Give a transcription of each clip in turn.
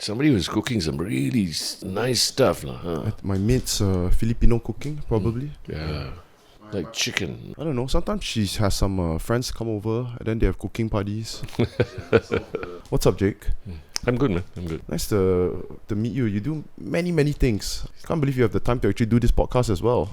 Somebody was cooking some really nice stuff. Huh? My mate's Filipino cooking, probably. Yeah. Like chicken. I don't know. Sometimes she has some friends come over and then they have cooking parties. What's up, Jake? I'm good, man. I'm good. Nice to meet you. You do many things. Can't believe you have the time to actually do this podcast as well.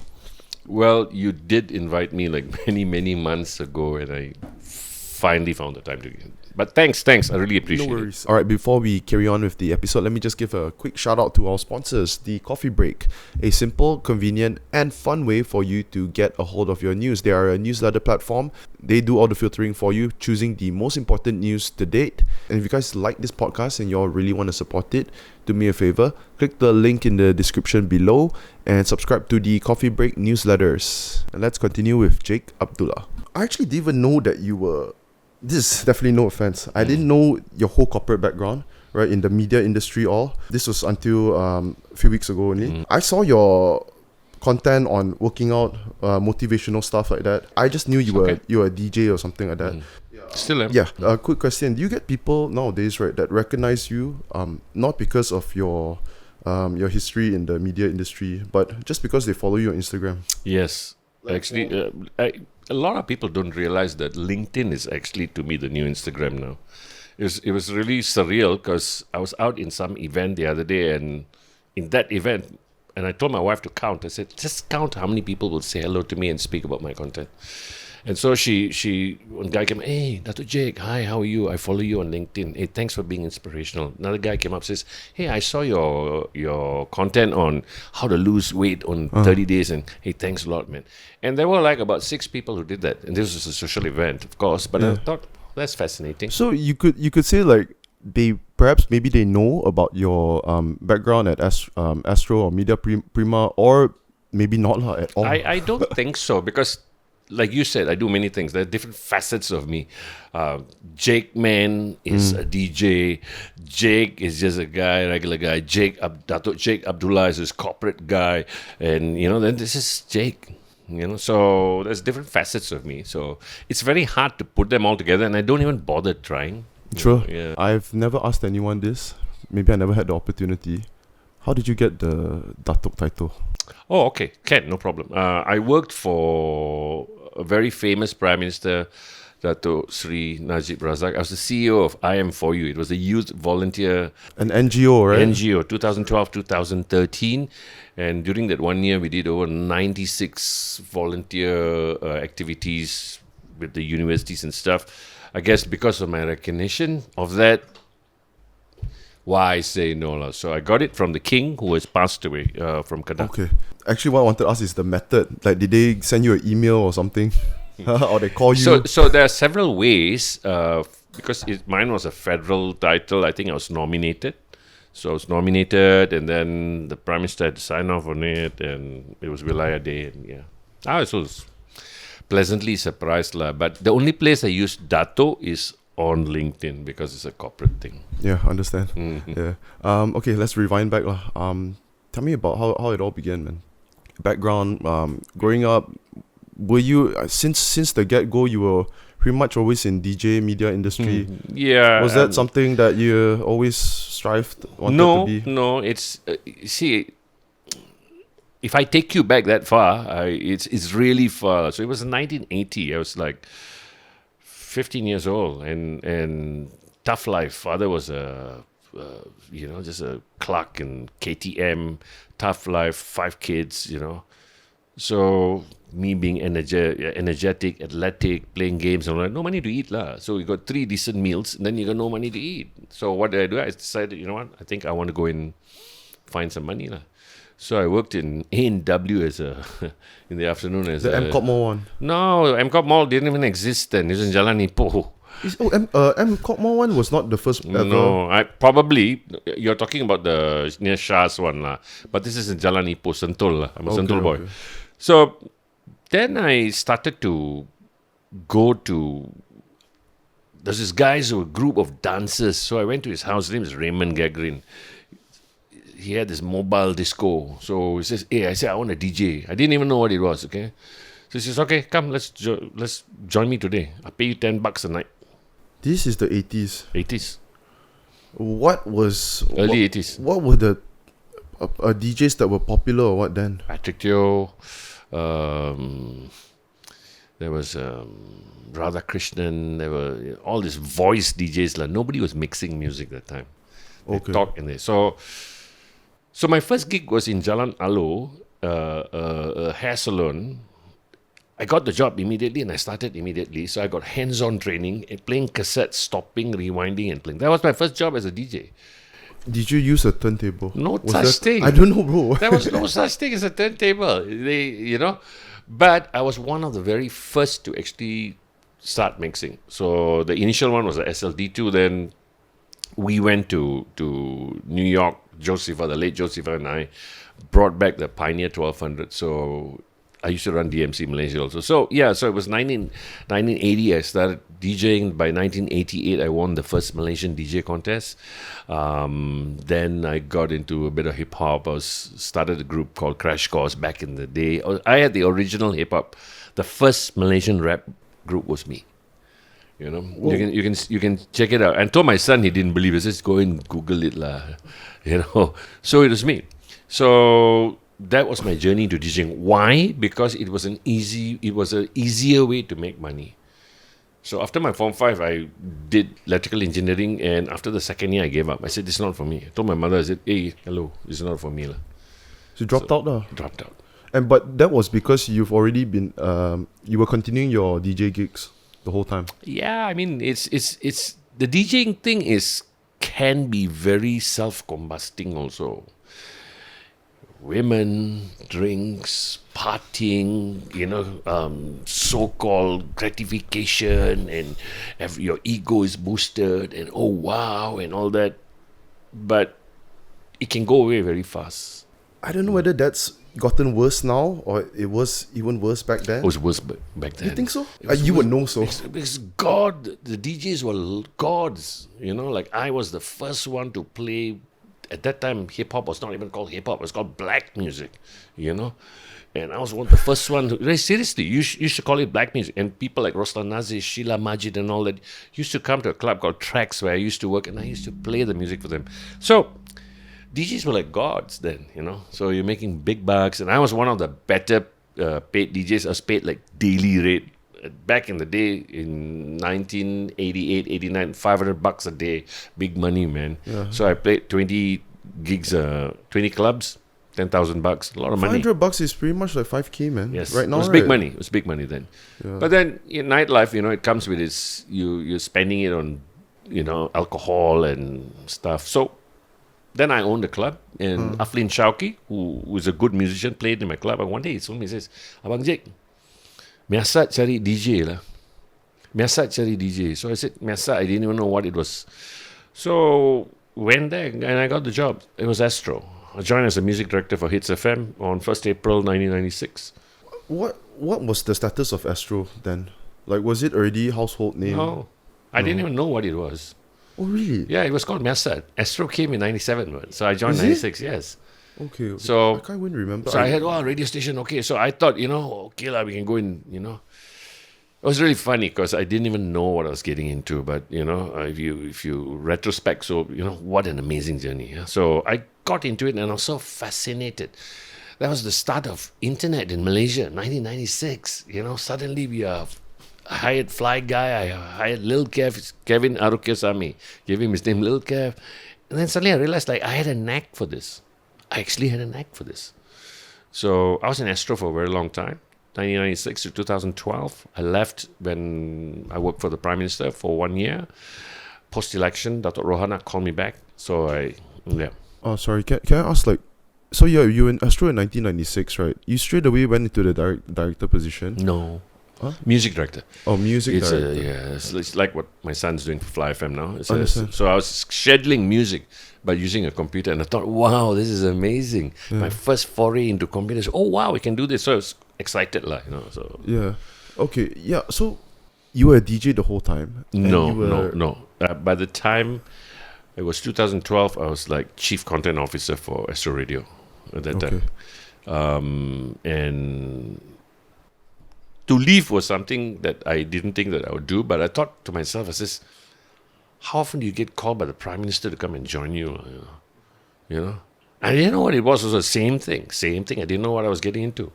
Well, you did invite me like many months ago, and I finally found the time to. But thanks. I really appreciate it. No worries. All right, before we carry on with the episode, let me just give a quick shout out to our sponsors, The Coffee Break, a simple, convenient, and fun way for you to get a hold of your news. They are a newsletter platform. They do all the filtering for you, choosing the most important news to date. And if you guys like this podcast and you all really want to support it, do me a favor, click the link in the description below and subscribe to the Coffee Break newsletters. And let's continue with Jake Abdullah. I actually didn't even know that you were... This is definitely no offense. I didn't know your whole corporate background, right, in the media industry all. This was until a few weeks ago only. I saw your content on working out, motivational stuff like that. I just knew you were a DJ or something like that. Still am. Yeah. A quick question. Do you get people nowadays, right, that recognize you not because of your history in the media industry, but just because they follow you on Instagram? Yes. Actually, a lot of people don't realize that LinkedIn is actually, to me, the new Instagram now. It was really surreal because I was out in some event the other day, and in that event, and I told my wife to count. I said, just count how many people will say hello to me and speak about my content. And so one guy came, hey, Datuk Jake, hi, how are you? I follow you on LinkedIn. Hey, thanks for being inspirational. Another guy came up, says, hey, I saw your content on how to lose weight on 30 days. And hey, thanks a lot, man. And there were like about 6 people who did that. And this was a social event, of course. But I thought, that's fascinating. So you could say like maybe they know about your background at ASTRO or Media Prima, or maybe not at all. I don't think so, because like you said, I do many things. There are different facets of me. Jake Man is a DJ. Jake is just a guy, regular guy. Datuk Jake Abdullah is this corporate guy. And, then this is Jake. So there's different facets of me. So it's very hard to put them all together, and I don't even bother trying. Sure. Yeah. I've never asked anyone this. Maybe I never had the opportunity. How did you get the Datuk title? Oh, okay. No problem. I worked for a very famous Prime Minister, Datuk Sri Najib Razak. I was the CEO of I Am For You. It was a youth volunteer... An NGO, right? NGO, 2012-2013. And during that 1 year, we did over 96 volunteer activities with the universities and stuff. I guess because of my recognition of that, why I say no. So I got it from the king, who has passed away from Kedah. Okay. Actually, what I wanted to ask is the method. Like, did they send you an email or something? Or they call you? So there are several ways, because mine was a federal title. I think I was nominated. So I was nominated, and then the Prime Minister had to sign off on it, and it was Wilayah Day, and yeah. I was pleasantly surprised. But the only place I used Dato is on LinkedIn, because it's a corporate thing. Yeah, understand. Yeah. Okay, let's rewind back. Tell me about how it all began, man. Background, growing up, were you, since the get-go, you were pretty much always in DJ media industry? Yeah. Was that something that you always wanted to be? No, it's, see, if I take you back that far, it's really far. So it was in 1980. I was like 15 years old, and tough life. Father was just a clerk in KTM, tough life, 5 kids, So me being energetic, athletic, playing games, and all that, no money to eat lah. So we got 3 decent meals, and then you got no money to eat. So what did I do? I decided, I think I want to go and find some money lah. So I worked in A&W in the afternoon as the MCOP Mall one. No, MCOP Mall didn't even exist then. It was in Jalan Ipoh. MCOP Mall one was not the first ever. No, you're talking about the near Shah's one lah. But this is in Jalan Ipoh, Sentul lah. I'm a Sentul boy. Okay. So then I started to go to... There's this guy's a group of dancers. So I went to his house. His name is Raymond Gagrin. He had this mobile disco. So he says, hey, I said, I want a DJ. I didn't even know what it was, okay? So he says, okay, come, let's join me today. I'll pay you $10 a night. This is the 80s. 80s. What was Early 80s. What were the DJs that were popular or what then? Patrick Teo, there was Radha Krishnan, there were all these voice DJs. Like, nobody was mixing music that time. They Okay. talk in there. So my first gig was in Jalan Alo, a hair salon. I got the job immediately and I started immediately. So I got hands-on training, playing cassettes, stopping, rewinding and playing. That was my first job as a DJ. Did you use a turntable? No Was such that- thing. I don't know, bro. There was no such thing as a turntable. But I was one of the very first to actually start mixing. So the initial one was the SLD2. Then we went to New York. The late Josepha and I brought back the Pioneer 1200. So I used to run DMC Malaysia also. So it was 1980 I started DJing. By 1988 I won the first Malaysian DJ contest. Then I got into a bit of hip hop. Started a group called Crash Course back in the day. I had the original hip hop. The first Malaysian rap group was me. You know, you can check it out. And told my son, he didn't believe it. Just go and Google it lah. So it was me. So that was my journey to DJing. Why? Because it was an easier way to make money. So after my Form 5, I did electrical engineering, and after the second year, I gave up. I said, "This is not for me." I told my mother, I said, "Hey, hello, this is not for me lah." So you dropped out now. Dropped out. But that was because you've already been you were continuing your DJ gigs the whole time. Yeah, I mean, it's the DJing thing can be very self-combusting also. Women, drinks, partying, so-called gratification, and your ego is boosted, and oh wow, and all that. But it can go away very fast. I don't know whether that's gotten worse now or it was even worse back then. It was worse back then. You think so? It was You would worse know so. because God, the DJs were gods. Like I was the first one to play. At that time, hip hop was not even called hip hop; it was called black music. And I was one of the first one. Very seriously, you should call it black music. And people like Roslan Nazi, Sheila Majid, and all that used to come to a club called Tracks where I used to work, and I used to play the music for them. So DJs were like gods then, So you're making big bucks, and I was one of the better paid DJs. I was paid like daily rate. Back in the day, in 1988, 89, $500 a day, big money, man. Yeah. So I played 20 gigs, 20 clubs, $10,000, a lot of money. $500 is pretty much like 5K, man. Yes, Right now, it was big money. It was big money then. Yeah. But then in nightlife, it comes with its you're spending it on, alcohol and stuff. So then I owned a club, and Aflin Shauki, who was a good musician, played in my club. And one day he told me, he says, "Abang Jake, Miasat cari DJ lah. Miasat cari DJ." So I said, Miasat, I didn't even know what it was. So went there and I got the job. It was ASTRO. I joined as a music director for Hits FM on 1st April 1996. What was the status of ASTRO then? Like, was it already household name? No, I didn't even know what it was. Oh, really? Yeah, it was called Miasat. ASTRO came in 97, so I joined Is it? 96, yes. Okay. So- I can't even remember. So I had, radio station, okay. So I thought, okay lah, we can go in, It was really funny because I didn't even know what I was getting into. But, if you retrospect, so, what an amazing journey. Yeah? So I got into it and I was so fascinated. That was the start of internet in Malaysia, 1996. Suddenly we are hired Fly Guy. I hired Lil Kev, Kevin Arukesami. Gave him his name, Lil Kev. And then suddenly I realized, I had a knack for this. I actually had a knack for this. So I was in ASTRO for a very long time, 1996 to 2012. I left when I worked for the Prime Minister for 1 year. Post-election, Datuk Rohana called me back. So Oh, sorry. Can I ask, so you were in ASTRO in 1996, right? You straight away went into the director position? No. Huh? Music director. Oh, music director. It's like what my son's doing for Fly FM now. Understand. So I was scheduling music by using a computer, and I thought, wow, this is amazing. Yeah. My first foray into computers. Oh wow, we can do this. So I was excited, So Yeah. Okay. Yeah. So you were a DJ the whole time? And you were- no. By the time it was 2012, I was like chief content officer for ASTRO Radio at that Okay. time. And to leave was something that I didn't think that I would do, but I thought to myself, I says, how often do you get called by the Prime Minister to come and join you? You know? I didn't know what it was. It was the same thing. I didn't know what I was getting into.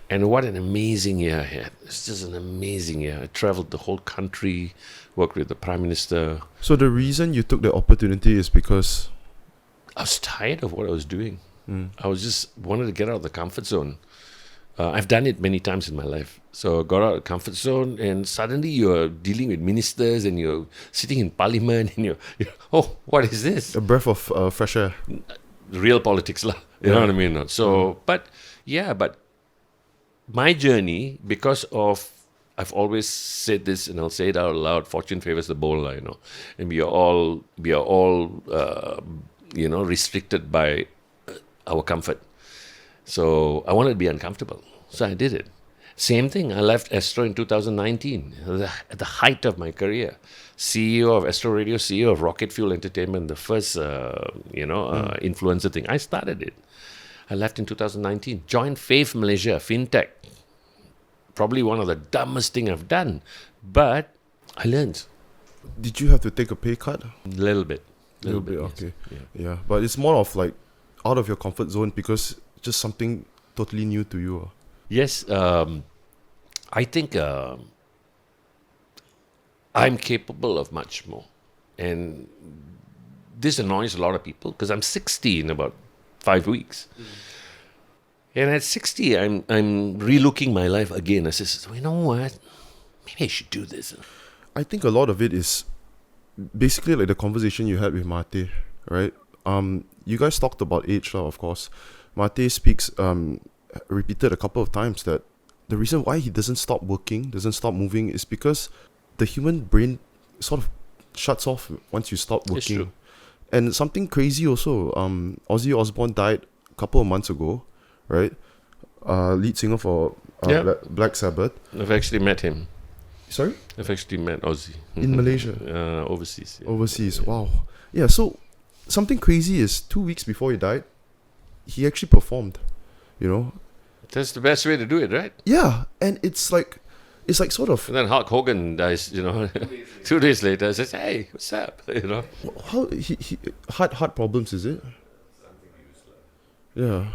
And what an amazing year I had. It's just an amazing year. I traveled the whole country, worked with the Prime Minister. So the reason you took the opportunity is because I was tired of what I was doing. I was just wanted to get out of the comfort zone. I've done it many times in my life. So I got out of the comfort zone, and suddenly you're dealing with ministers, and you're sitting in parliament, and you're oh, what is this? a breath of fresh air. Real politics, lah. You know what I mean? So, but my journey, because of, I've always said this, and I'll say it out loud: fortune favors the bold, you know. And we are all, restricted by our comfort. So I wanted to be uncomfortable. So I did it. Same thing. I left ASTRO in 2019, at the height of my career. CEO of ASTRO Radio, CEO of Rocket Fuel Entertainment, the first, influencer thing. I started it. I left in 2019. Joined Faith Malaysia, fintech. Probably one of the dumbest thing I've done, but I learned. Did you have to take a pay cut? A little bit. Little bit, yes. okay. Yeah, but it's more of like out of your comfort zone because just something totally new to you. Yes, I think I'm capable of much more. And this annoys a lot of people because I'm 60 in about 5 weeks. And at 60, I'm relooking my life again. I says, you know what? Maybe I should do this. I think a lot of it is basically like the conversation you had with Mate, right? You guys talked about age, of course. Mate speaks, repeated a couple of times that the reason why he doesn't stop working, doesn't stop moving, is because the human brain sort of shuts off once you stop working. It's true. And something crazy also, Ozzy Osbourne died a couple of months ago, right? Lead singer for Black Sabbath. I've actually met him. Sorry? I've actually met Ozzy. In Malaysia? Overseas. Yeah. Overseas, wow. Yeah, so something crazy is 2 weeks before he died, he actually performed, you know? That's the best way to do it, right? Yeah, and it's like sort of... And then Hulk Hogan dies, 2 days later. I says, hey, what's up? How he heart problems, is it? Yeah.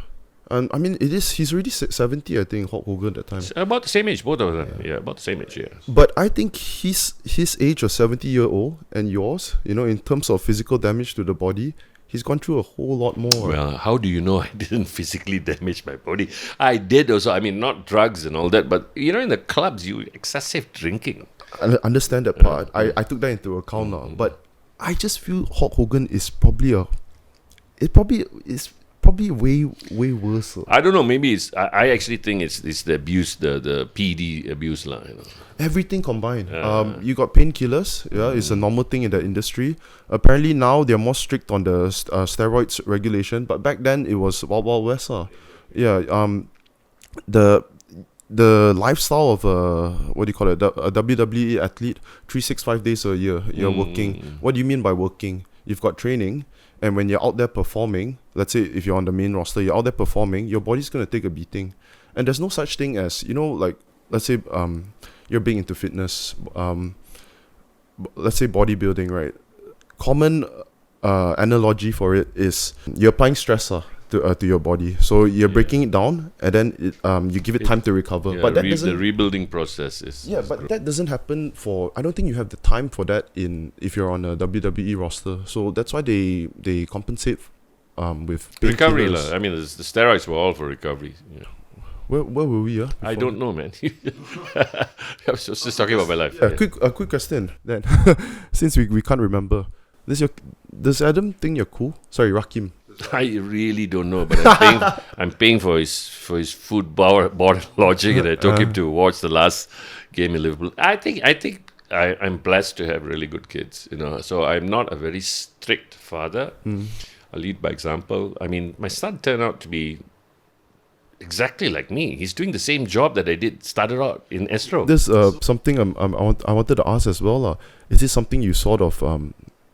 And I mean, he's already 70, I think, Hulk Hogan at that time. It's about the same age, both of them. Yeah, about the same age, yeah. But I think his age of 70-year-old and yours, in terms of physical damage to the body, he's gone through a whole lot more. Well, how do you know I didn't physically damage my body? I did also. I mean, not drugs and all that, but, in the clubs, excessive drinking. I understand that part. I took that into account now. But I just feel Hulk Hogan is probably way worse. I don't know. Maybe it's. I actually think it's the abuse, the PD abuse, lah. Everything combined. You got painkillers. Yeah, it's a normal thing in the industry. Apparently now they're more strict on the steroids regulation. But back then it was wild west. Yeah. The lifestyle of a WWE athlete, 365 days a year you're working. What do you mean by working? You've got training. And when you're out there performing, let's say if you're on the main roster, you're out there performing, your body's going to take a beating. And there's no such thing as, like, let's say you're big into fitness, let's say bodybuilding, right? Common analogy for it is you're applying stressor to your body. So you're breaking it down, and then you give it time to recover. Yeah, but that the rebuilding process is... Yeah, but that doesn't happen I don't think you have the time for that if you're on a WWE roster. So that's why they compensate with recovery. painkillers. I mean, the steroids were all for recovery. Yeah. Where were we? I don't know, man. I was just talking about my life. Yeah, a quick question then. Since we can't remember. Does Adam think you're cool? Sorry, Rakim. I really don't know, but I'm paying for his food board lodging, and I took him to watch the last game in Liverpool. I think I'm blessed to have really good kids, So I'm not a very strict father. I lead by example. I mean, my son turned out to be exactly like me. He's doing the same job that I started out in ASTRO. There's something I wanted to ask as well. Is this something you sort of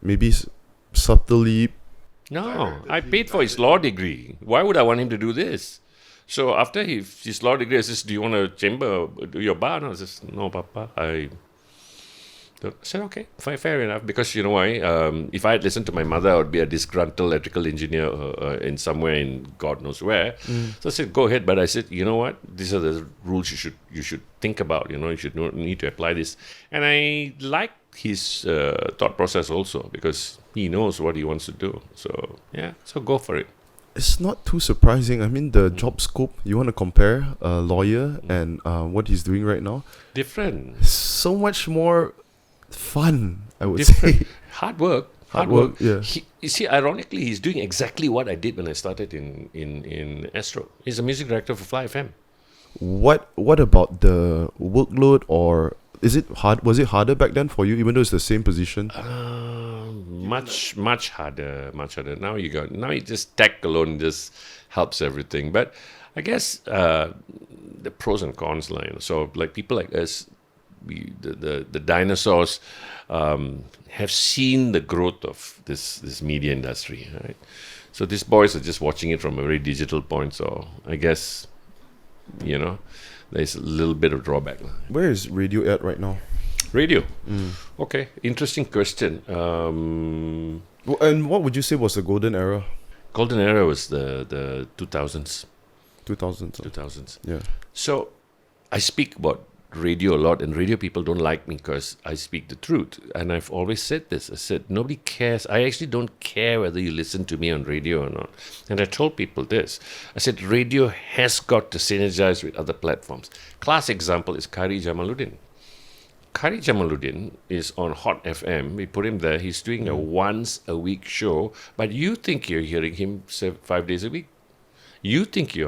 maybe subtly... No, I paid for his law degree. Why would I want him to do this? So after his law degree, I says, do you want to do your bar? No, I says, no, Papa, I So I said, okay, fair enough. Because you know why? If I had listened to my mother, I would be a disgruntled electrical engineer in somewhere in God knows where. So I said, go ahead. But I said, you know what? These are the rules you should think about. You should need to apply this. And I like his thought process also, because he knows what he wants to do. So yeah, so go for it. It's not too surprising. I mean, the job scope, you want to compare a lawyer and what he's doing right now? Different. So much more fun, I would Different. say. Hard work. Yeah. You see, ironically, he's doing exactly what I did when I started in ASTRO. He's a music director for Fly FM. What about the workload, or is it hard? Was it harder back then for you, even though it's the same position? Much harder. Now you just tech alone just helps everything. But I guess the pros and cons line. So like people like us, the dinosaurs have seen the growth of this media industry, right? So these boys are just watching it from a very digital point. So I guess there's a little bit of drawback. Where is radio at right now? Radio. Okay, interesting question. And what would you say was the golden era? Golden era was the 2000s. 2000s. Yeah. So I speak about radio a lot, and radio people don't like me because I speak the truth. And I've always said this. I said, nobody cares. I actually don't care whether you listen to me on radio or not. And I told people this. I said, radio has got to synergize with other platforms. Class example is Kari Jamaluddin. Kari Jamaluddin is on Hot FM. We put him there. He's doing a once-a-week show. But you think you're hearing him 5 days a week. You think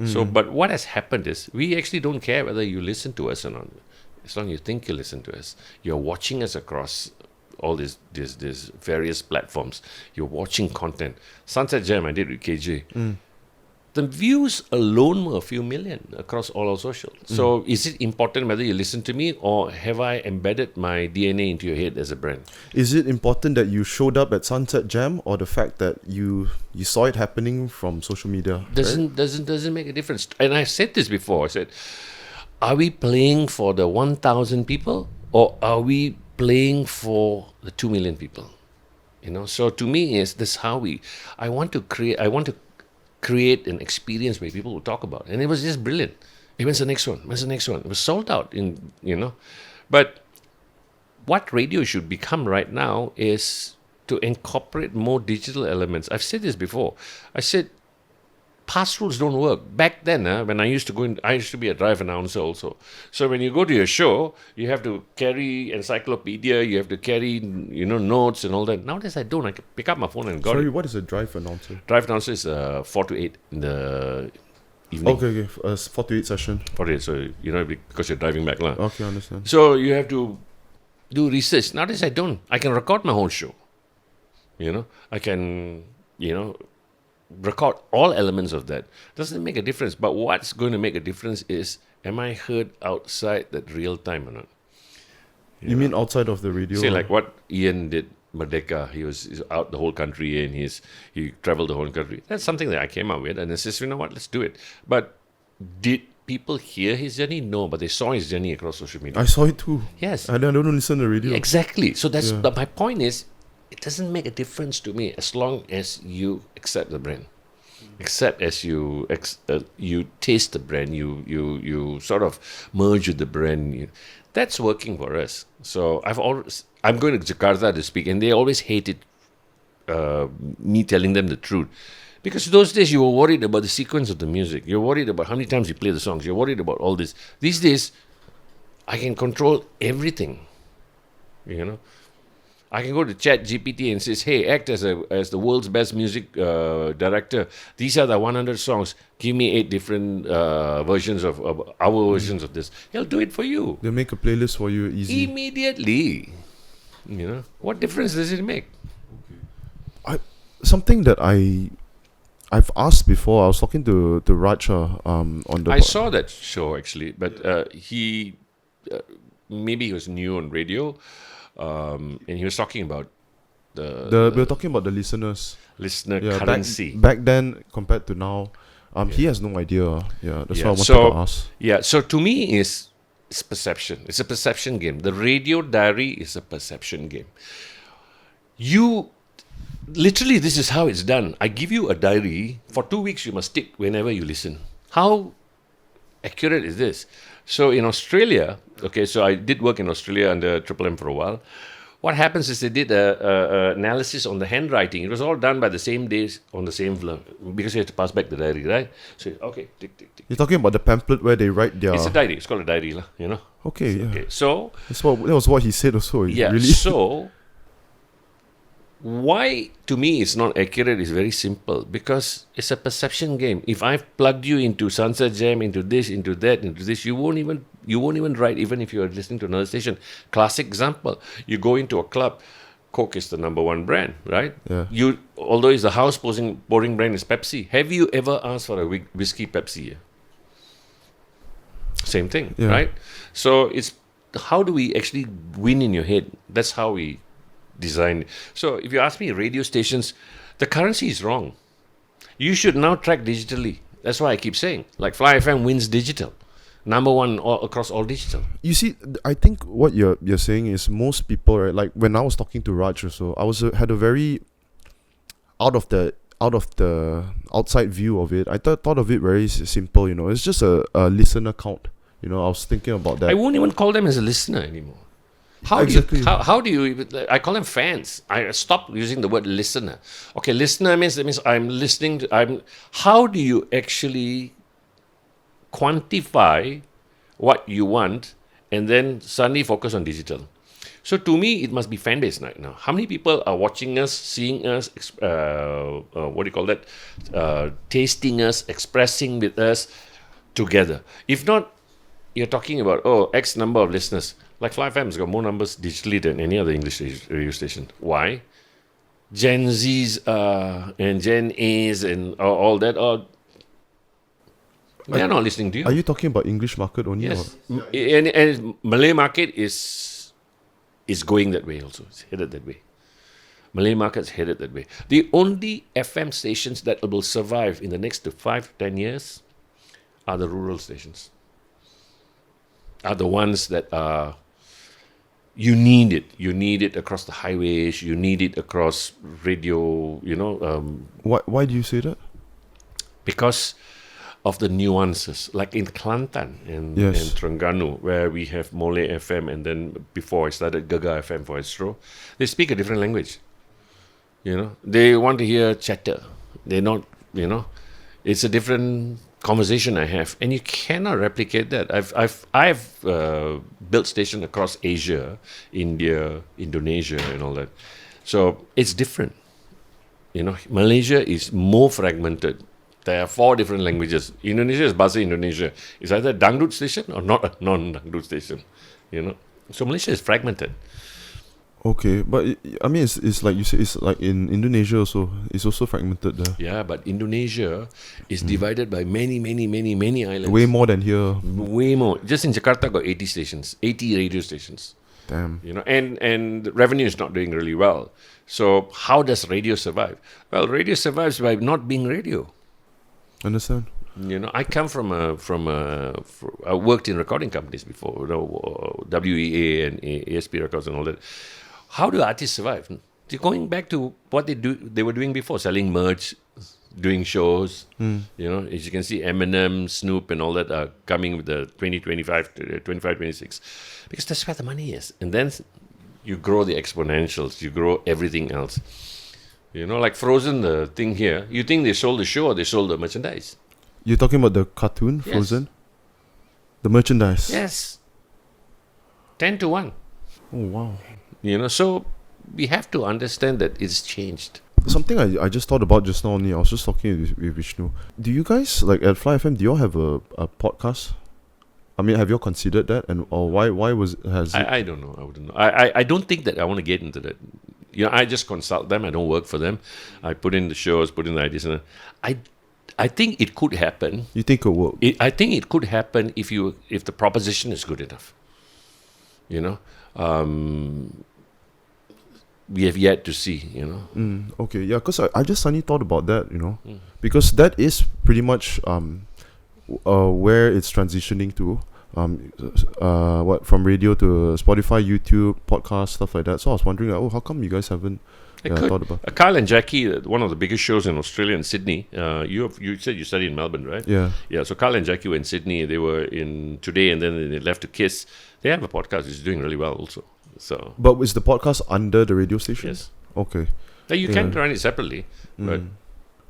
So, but what has happened is we actually don't care whether you listen to us or not. As long as you think you listen to us, you're watching us across all these various platforms. You're watching content. Sunset Jam I did with KJ. The views alone were a few million across all our socials. So is it important whether you listen to me, or have I embedded my DNA into your head as a brand? Is it important that you showed up at Sunset Jam, or the fact that you saw it happening from social media? Doesn't make a difference. And I said this before. I said, are we playing for the 1,000 people, or are we playing for the 2 million people? So to me, is this how I want to create an experience where people will talk about it. And it was just brilliant. When's the next one? It was sold out But what radio should become right now is to incorporate more digital elements. I've said this before. I said, past rules don't work. Back then, when I used to be a drive announcer also. So when you go to your show, you have to carry encyclopedia, you have to carry, notes and all that. Nowadays I don't. I can pick up my phone and go. Sorry, what is a drive announcer? Drive announcer is 4 to 8 in the evening. Okay. 4 to 8 session. 4 to 8, so, because you're driving back. Okay, I understand. So you have to do research. Nowadays I don't. I can record my whole show. I can, record all elements of that. Doesn't make a difference. But what's going to make a difference is, am I heard outside that real time or not? You mean outside of the radio? Say like what Ian did, Merdeka. He's out the whole country, and he traveled the whole country. That's something that I came up with, and I said, you know what, let's do it. But did people hear his journey? No, but they saw his journey across social media. I saw it too. Yes. I don't listen to the radio. Exactly. So that's my point is, it doesn't make a difference to me as long as you accept the brand. Except as you taste the brand, you sort of merge with the brand. That's working for us. So I'm going to Jakarta to speak, and they always hated me telling them the truth. Because those days you were worried about the sequence of the music. You're worried about how many times you play the songs. You're worried about all this. These days, I can control everything. I can go to Chat GPT and says, hey, act as the world's best music director. These are the 100 songs. Give me 8 different versions of our versions of this. He'll do it for you. They'll make a playlist for you easy. Immediately. What difference does it make? Something that I've asked before. I was talking to Raj on the. I saw that show actually, but he maybe he was new on radio. And he was talking about we were talking about the listener currency. Back then compared to now, he has no idea. Yeah, that's what I wanted to ask. Yeah, so to me is It's perception. It's a perception game. The radio diary is a perception game. Literally, this is how it's done. I give you a diary. For 2 weeks, you must tick whenever you listen. How accurate is this? So in Australia, okay, so I did work in Australia under Triple M for a while. What happens is they did a analysis on the handwriting. It was all done by the same days on the same floor because you have to pass back the diary, right? So, okay, tick, tick, tick. You're talking about the pamphlet where they write their... It's a diary. It's called a diary, you know? Okay, yeah. Okay, so... That was what he said also. Yeah, Really? so... Why, to me, it's not accurate is very simple. Because it's a perception game. If I've plugged you into Sunset Jam, into this, into that, into this, you won't even write, even if you're listening to another station. Classic example. You go into a club, Coke is the number one brand, right? Yeah. Although it's the house pouring brand is Pepsi. Have you ever asked for a whiskey Pepsi? Same thing, Yeah. right? So it's how do we actually win in your head? That's how we design. So if you ask me, radio stations, the currency is wrong. You should now track digitally. That's why I keep saying, like Fly FM wins digital, number one across all digital. You see, I think what you're saying is most people, right? Like when I was talking to Raj also, I had a very out of the outside view of it. I thought of it very simple. You know, it's just a listener count. You know, I was thinking about that. I won't even call them as a listener anymore. How do you even, I call them fans. I stopped using the word listener. Okay, listener means I'm listening to, how do you actually quantify what you want and then suddenly focus on digital? So to me, it must be fan base right now. How many people are watching us, seeing us, tasting us, expressing with us together? If not, you're talking about, X number of listeners. Like Fly FM has got more numbers digitally than any other English radio station. Why? Gen Zs and Gen As and all that, they're not listening to you. Are you talking about English market only? Yes. And Malay market is going that way also. It's headed that way. Malay market's headed that way. The only FM stations that will survive in the next 5-10 years are the rural stations. Are the ones that are... You need it. You need it across the highways. You need it across radio, Why do you say that? Because of the nuances. Like in Kelantan and Terengganu, where we have Malay FM, and then before I started Gaga FM for ASTRO, they speak a different language. They want to hear chatter. They're not, it's a different conversation I have, and you cannot replicate that. I've built stations across Asia, India, Indonesia, and all that. So it's different. Malaysia is more fragmented. There are 4 different languages. Indonesia is Bahasa Indonesia. It's either a dangdut station or not a non-dangdut station. So Malaysia is fragmented. Okay, but it's like you say, it's like in Indonesia also. It's also fragmented there. Yeah, but Indonesia is divided by many, many, many, many islands. Way more than here. Way more. Just in Jakarta, got 80 stations, 80 radio stations. Damn. And the revenue is not doing really well. So how does radio survive? Well, radio survives by not being radio. Understand? I come I worked in recording companies before, WEA and ASP Records and all that. How do artists survive? They're going back to what they were doing before, selling merch, doing shows. As you can see, Eminem, Snoop, and all that are coming with the 26, because that's where the money is. And then you grow the exponentials, you grow everything else. Like Frozen, the thing here, you think they sold the show or they sold the merchandise? You're talking about the cartoon, Frozen? Yes. The merchandise? Yes. 10-1. Oh, wow. So we have to understand that it's changed. Something I just thought about just now only, I was just talking with Vishnu. Do you guys, like at Fly FM, do you all have a podcast? I mean, have you all considered that? Or why has it... I don't know. I wouldn't know. I don't think that I want to get into that. I just consult them. I don't work for them. I put in the shows, put in the ideas. And I think it could happen. You think it will work? I think it could happen if the proposition is good enough. We have yet to see, Okay, yeah, because I just suddenly thought about that, because that is pretty much where it's transitioning to. from radio to Spotify, YouTube, podcast, stuff like that. So I was wondering, how come you guys haven't thought about? Kyle and Jackie, one of the biggest shows in Australia and Sydney. You said you studied in Melbourne, right? Yeah. So Kyle and Jackie were in Sydney. They were in Today, and then they left to Kiss. They have a podcast which is doing really well also. So, but is the podcast under the radio station? yes, Okay. now you can run it separately, but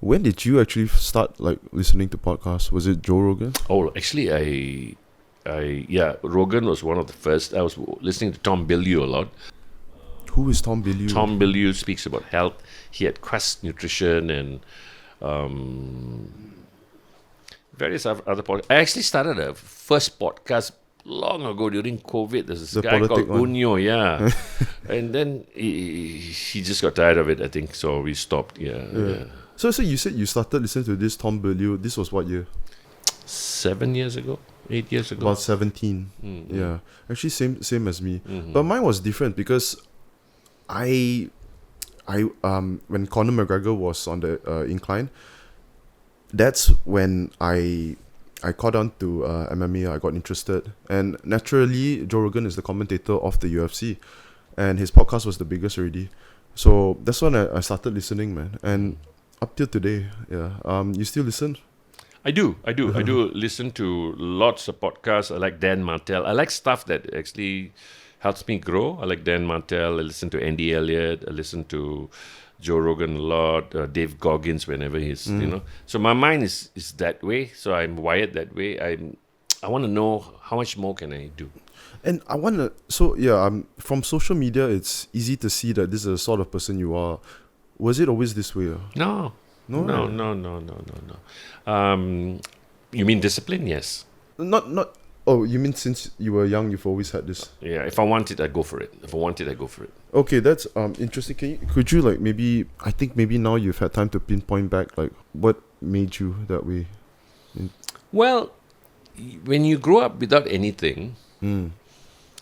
When did you actually start listening to podcasts? Was it Joe Rogan? actually, Rogan was one of the first. I was listening to Tom Bilyeu a lot. Who is Tom Bilyeu? Tom Bilyeu speaks about health. He had Quest Nutrition and various other podcasts. I actually started a first podcast long ago during COVID. There's this guy called Unyo, and then he just got tired of it, I think, so we stopped. Yeah. So you said you started listening to this Tom Bilyeu. This was what year? 7 years ago, 8 years ago. About 17. Yeah, actually same as me. But mine was different because I when Conor McGregor was on the incline, that's when I caught on to MMA. I got interested, and naturally Joe Rogan is the commentator of the UFC, and his podcast was the biggest already. So that's when I started listening, man, and up till today, you still listen? I do listen to lots of podcasts. I like Dan Martell. I like stuff that actually helps me grow. I like Dan Martell. I listen to Andy Elliott. I listen to Joe Rogan a lot. Dave Goggins whenever he's, So my mind is that way. So I'm wired that way. I want to know how much more can I do. And I want to, from social media, it's easy to see that this is the sort of person you are. Was it always this way? No. You mean discipline? Yes. Not. Oh, you mean since you were young, you've always had this? Yeah. If I want it, I go for it. Okay, that's interesting. Could you maybe? I think maybe now you've had time to pinpoint back what made you that way. Well, when you grow up without anything,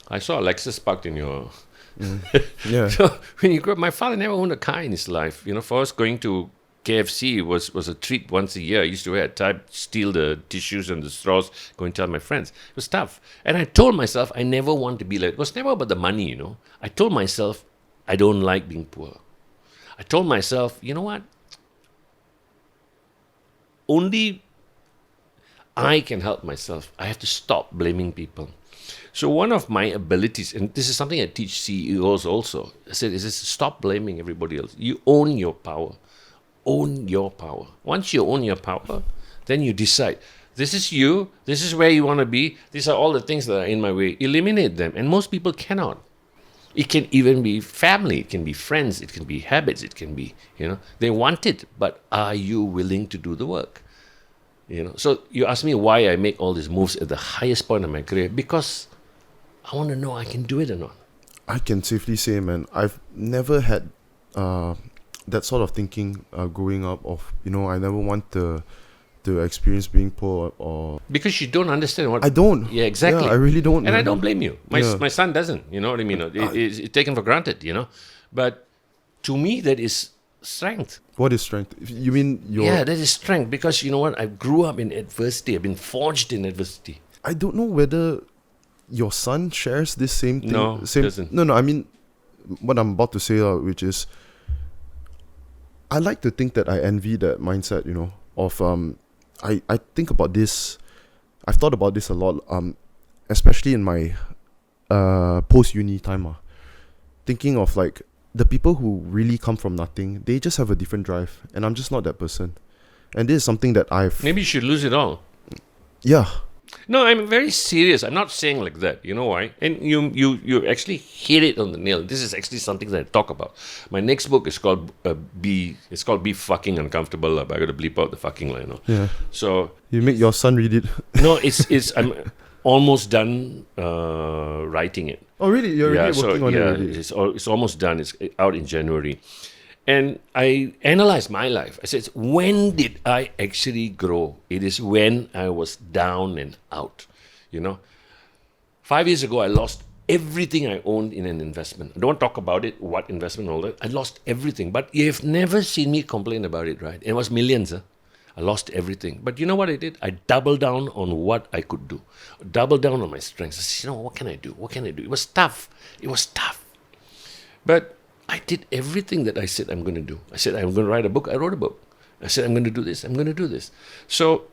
I saw a Lexus parked in your. Yeah. So when you grow up, my father never owned a car in his life. For us, going to KFC was a treat once a year. I used to wear a tie, steal the tissues and the straws, go and tell my friends. It was tough. And I told myself I never want to be like, it was never about the money, I told myself I don't like being poor. I told myself, you know what? Only I can help myself. I have to stop blaming people. So one of my abilities, and this is something I teach CEOs also, I said, is stop blaming everybody else. You own your power. Own your power. Once you own your power, then you decide, this is you, this is where you want to be, these are all the things that are in my way. Eliminate them. And most people cannot. It can even be family, it can be friends, it can be habits, it can be, they want it, but are you willing to do the work? So you ask me why I make all these moves at the highest point of my career, because I want to know I can do it or not. I can safely say, man, I've never had that sort of thinking growing up of, I never want to experience being poor or... Because you don't understand what... I don't. Yeah, exactly. Yeah, I really don't. And I don't blame you. My son doesn't, you know what I mean? It's taken for granted, But to me, that is strength. What is strength? You mean your... Yeah, that is strength. Because you know what? I grew up in adversity. I've been forged in adversity. I don't know whether your son shares this same thing. No, he doesn't. No, I mean, what I'm about to say, which is... I like to think that I envy that mindset, of... I think about this. I've thought about this a lot, especially in my post-uni time. Thinking of the people who really come from nothing, they just have a different drive. And I'm just not that person. And this is something that I've... Maybe you should lose it all. Yeah. No, I'm very serious. I'm not saying like that. You know why? And you actually hit it on the nail. This is actually something that I talk about. My next book is called Be Fucking Uncomfortable. But I got to bleep out the fucking line. Yeah. So you make your son read it. No, it's I'm almost done writing it. Oh really? You're already working on it already? It's almost done. It's out in January. And I analyzed my life. I said, when did I actually grow? It is when I was down and out. 5 years ago, I lost everything I owned in an investment. I don't talk about it, what investment, all that. I lost everything. But you've never seen me complain about it, right? It was millions. I lost everything. But you know what I did? I doubled down on what I could do. Doubled down on my strengths. I said, what can I do? What can I do? It was tough. It was tough. But I did everything that I said I'm going to do. I said, I'm going to write a book. I wrote a book. I said, I'm going to do this. I'm going to do this. So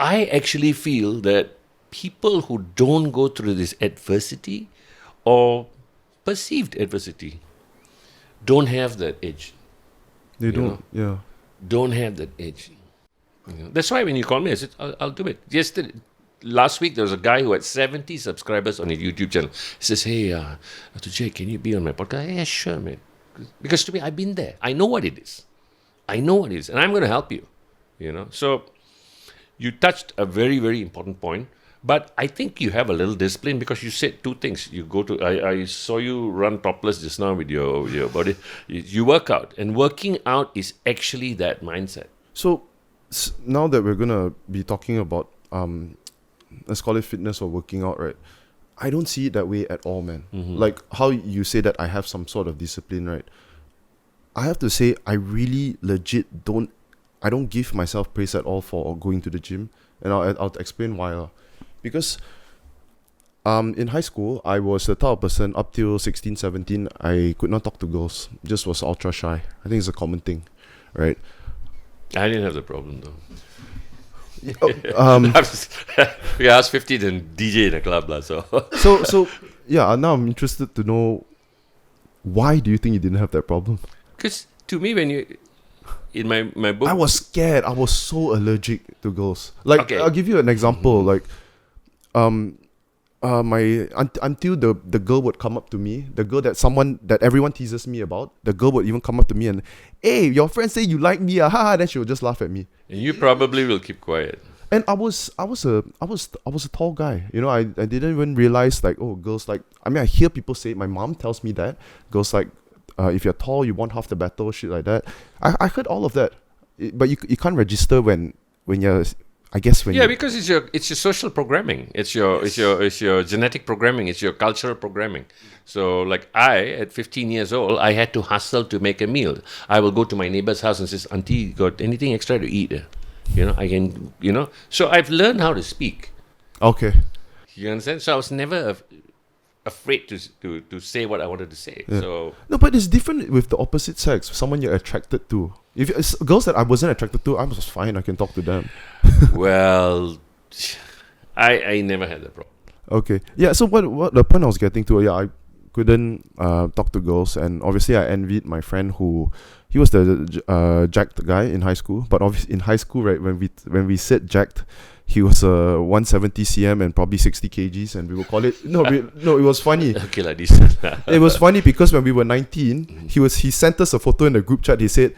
I actually feel that people who don't go through this adversity or perceived adversity don't have that edge. They don't, yeah. Don't have that edge. That's why when you call me, I said, I'll do it. Last week, there was a guy who had 70 subscribers on his YouTube channel. He says, hey, Dr. Jay, can you be on my podcast? Yeah, sure, man. Because to me, I've been there. I know what it is. And I'm going to help you. So you touched a very, very important point. But I think you have a little discipline because you said two things. You go to, I saw you run topless just now with your body. You work out. And working out is actually that mindset. So now that we're going to be talking about, let's call it fitness or working out, right? I don't see it that way at all, man. Mm-hmm. Like how you say that I have some sort of discipline, right? I have to say I really legit don't give myself praise at all for going to the gym. And I'll explain why. Because in high school, I was the type of person up till 16, 17, I could not talk to girls. Just was ultra shy. I think it's a common thing, right? I didn't have the problem though. We asked 50 to DJ in a club, so. so yeah. Now I'm interested to know why do you think you didn't have that problem? Because to me, when you in my book, I was scared. I was so allergic to girls. Like okay. I'll give you an example. Like, until the girl would come up to me, the girl that everyone teases me about, the girl would even come up to me and, hey, your friends say you like me, then she would just laugh at me. And you probably will keep quiet. And I was a tall guy, I didn't even realize like, oh, girls like, I hear people say, my mom tells me that girls like, if you're tall, you won half the battle, shit like that. I heard all of that, but you can't register when you're. I guess when because it's your social programming. It's your genetic programming. It's your cultural programming. So like at 15 years old, I had to hustle to make a meal. I will go to my neighbor's house and says, "Auntie, got anything extra to eat?" I can. So I've learned how to speak. Okay. You understand? So I was never afraid to say what I wanted to say. Yeah. So no, but it's different with the opposite sex. Someone you're attracted to. If it's girls that I wasn't attracted to, I was fine. I can talk to them. Well, I never had that problem. Okay. Yeah. So what the point I was getting to? Yeah, I couldn't talk to girls, and obviously I envied my friend he was the jacked guy in high school. But obviously in high school, right, when we said jacked, he was 170 cm and probably 60 kgs, and we would call it no. It was funny. Okay, like this. It was funny because when we were 19, he sent us a photo in the group chat. He said,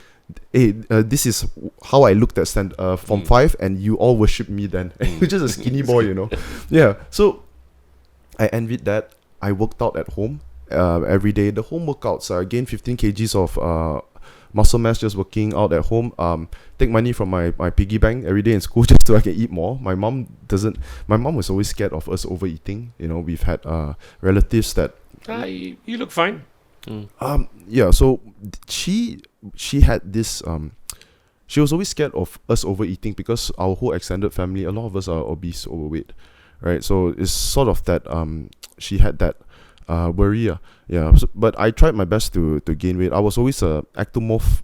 hey, this is how I looked at Form 5, and you all worship me then. Which is a skinny boy, Yeah, so I envied that. I worked out at home every day. The home workouts, I gained 15 kgs of muscle mass just working out at home. Take money from my piggy bank every day in school just so I can eat more. My mom was always scared of us overeating. We've had relatives that... you look fine. Yeah, so she had this she was always scared of us overeating because our whole extended family, a lot of us are obese, overweight, right? So it's sort of that she had that worry. But I tried my best to gain weight. I was always a ectomorph,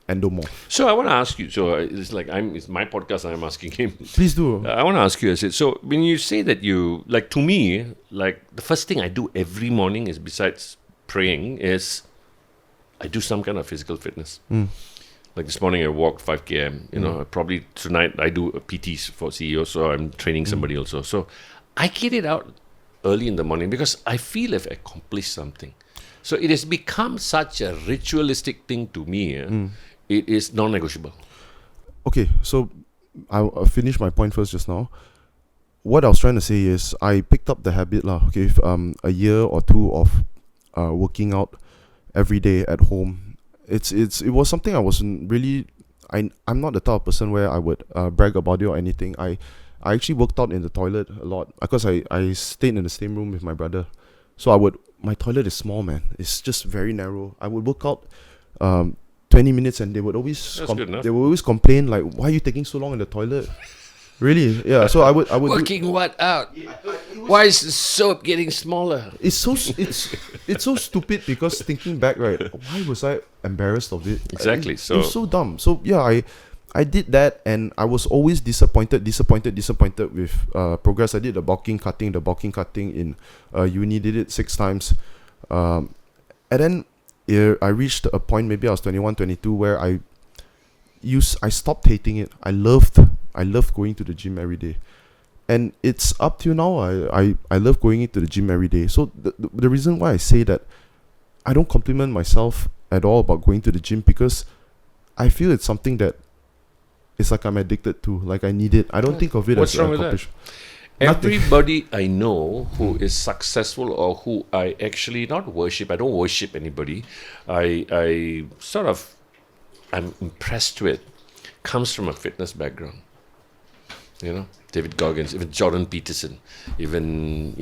endomorph. So I want to ask you, so it's like it's my podcast and I'm asking him. Please do. I want to ask you, so when you say that you, like to me, like the first thing I do every morning is besides praying is I do some kind of physical fitness. Like this morning I walked 5 km. Probably tonight I do PTs for CEO, so I'm training somebody also. So I get it out early in the morning because I feel I've accomplished something. So it has become such a ritualistic thing to me. It is non-negotiable. Okay, so I'll finish my point first just now. What I was trying to say is I picked up the habit a year or two of working out every day at home. It was something I wasn't really. I'm not the type of person where I would brag about it or anything. I actually worked out in the toilet a lot because I stayed in the same room with my brother. So my toilet is small, man. It's just very narrow. I would work out 20 minutes, and they would always good enough. they would always complain like, "Why are you taking so long in the toilet?" Really? Yeah. So I would Working what out? Why is the soap getting smaller? It's so stupid, because thinking back, right? Why was I embarrassed of it? Exactly. It was so dumb. So yeah, I did that, and I was always disappointed with progress. I did the bulking cutting in uni. Did it 6 times, and then I reached a point. Maybe I was 21, 22, where I stopped hating it. I loved going to the gym every day, and it's up till now. I love going into the gym every day. So the reason why I say that I don't compliment myself at all about going to the gym, because I feel it's something that it's like I'm addicted to, like I need it. I don't think of it What's as wrong an with that? accomplishment. Everybody I know who is successful, or who I actually not worship, I don't worship anybody, I'm impressed with, comes from a fitness background. David Goggins, even Jordan Peterson, even,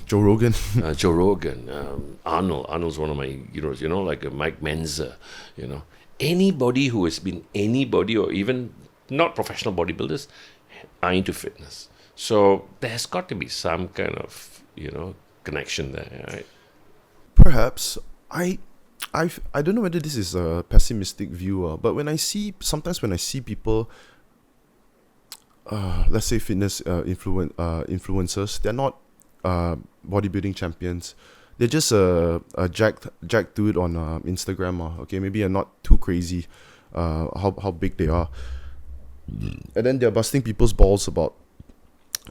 Joe Rogan. Joe Rogan, Arnold's one of my heroes, like Mike Menzer, Anybody who has been anybody, or even not professional bodybuilders, are into fitness. So there's got to be some kind of, connection there, right? Perhaps. I don't know whether this is a pessimistic view, but sometimes when I see people, let's say fitness influencers, they're not bodybuilding champions. They're just a jacked dude on Instagram. Okay, maybe are not too crazy how big they are. And then they're busting people's balls about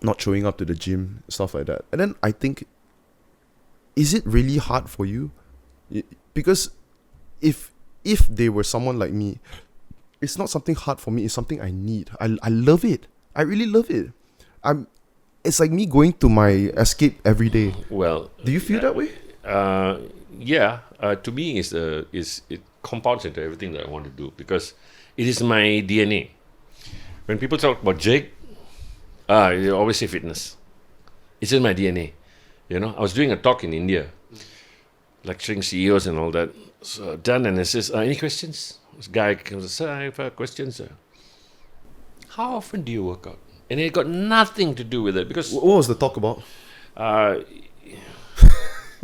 not showing up to the gym, stuff like that. And then I think, is it really hard for you? Because if they were someone like me, it's not something hard for me. It's something I need. I love it. I really love it. It's like me going to my escape every day. Well, do you feel that way? Yeah. To me, it compounds into everything that I want to do, because it is my DNA. When people talk about Jake, they always say fitness. It's in my DNA. I was doing a talk in India, lecturing CEOs and all that. So done, and it says, any questions? This guy comes and says, I have questions. How often do you work out? And it got nothing to do with it, because What was the talk about?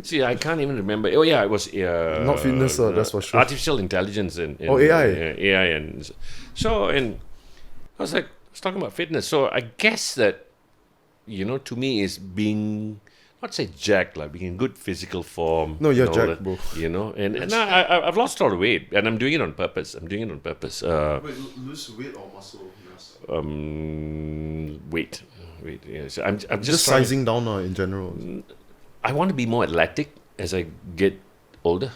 see, I can't even remember. Oh yeah, it was Not fitness, that's for sure. artificial intelligence and AI. AI, and so, and I was talking about fitness. So I guess that, to me, is being, not say jacked, like being in good physical form. No, you're and all jacked, that, bro. and I've lost all the weight, and I'm doing it on purpose. Wait, lose weight or muscle mass? Weight. Yeah. So I'm Just trying- sizing down in general. I want to be more athletic as I get older.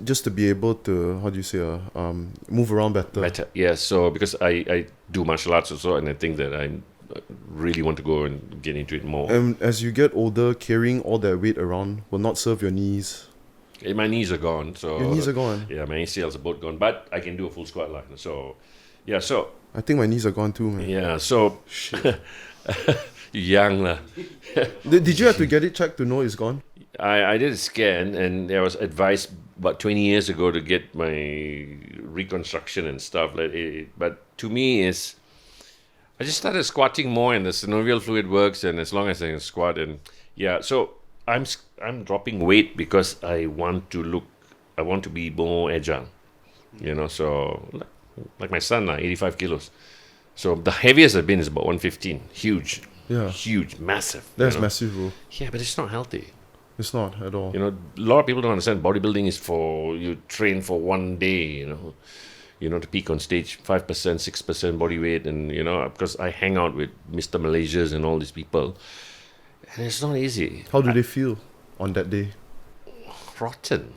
Just to be able to, how do you say, move around better. Better, yeah. So because I do martial arts also, and I think that I really want to go and get into it more. And as you get older, carrying all that weight around will not serve your knees. My knees are gone. So Your knees are gone. Yeah, my ACLs are both gone, but I can do a full squat line. So yeah, so I think my knees are gone too, man. yeah, so young lah. Did you have to get it checked to know it's gone? I did a scan, and there was advice about 20 years ago to get my reconstruction and stuff. But to me, I just started squatting more, and the synovial fluid works, and as long as I can squat, and yeah, so I'm dropping weight because I want to be more agile, so like my son, 85 kilos. So the heaviest I've been is about 115, huge, massive. That's massive, bro. Yeah, but it's not healthy. It's not at all. A lot of people don't understand bodybuilding is for you train for one day, to peak on stage, 5%, 6% body weight, and because I hang out with Mr. Malaysias and all these people, and it's not easy. How do they feel on that day? Rotten.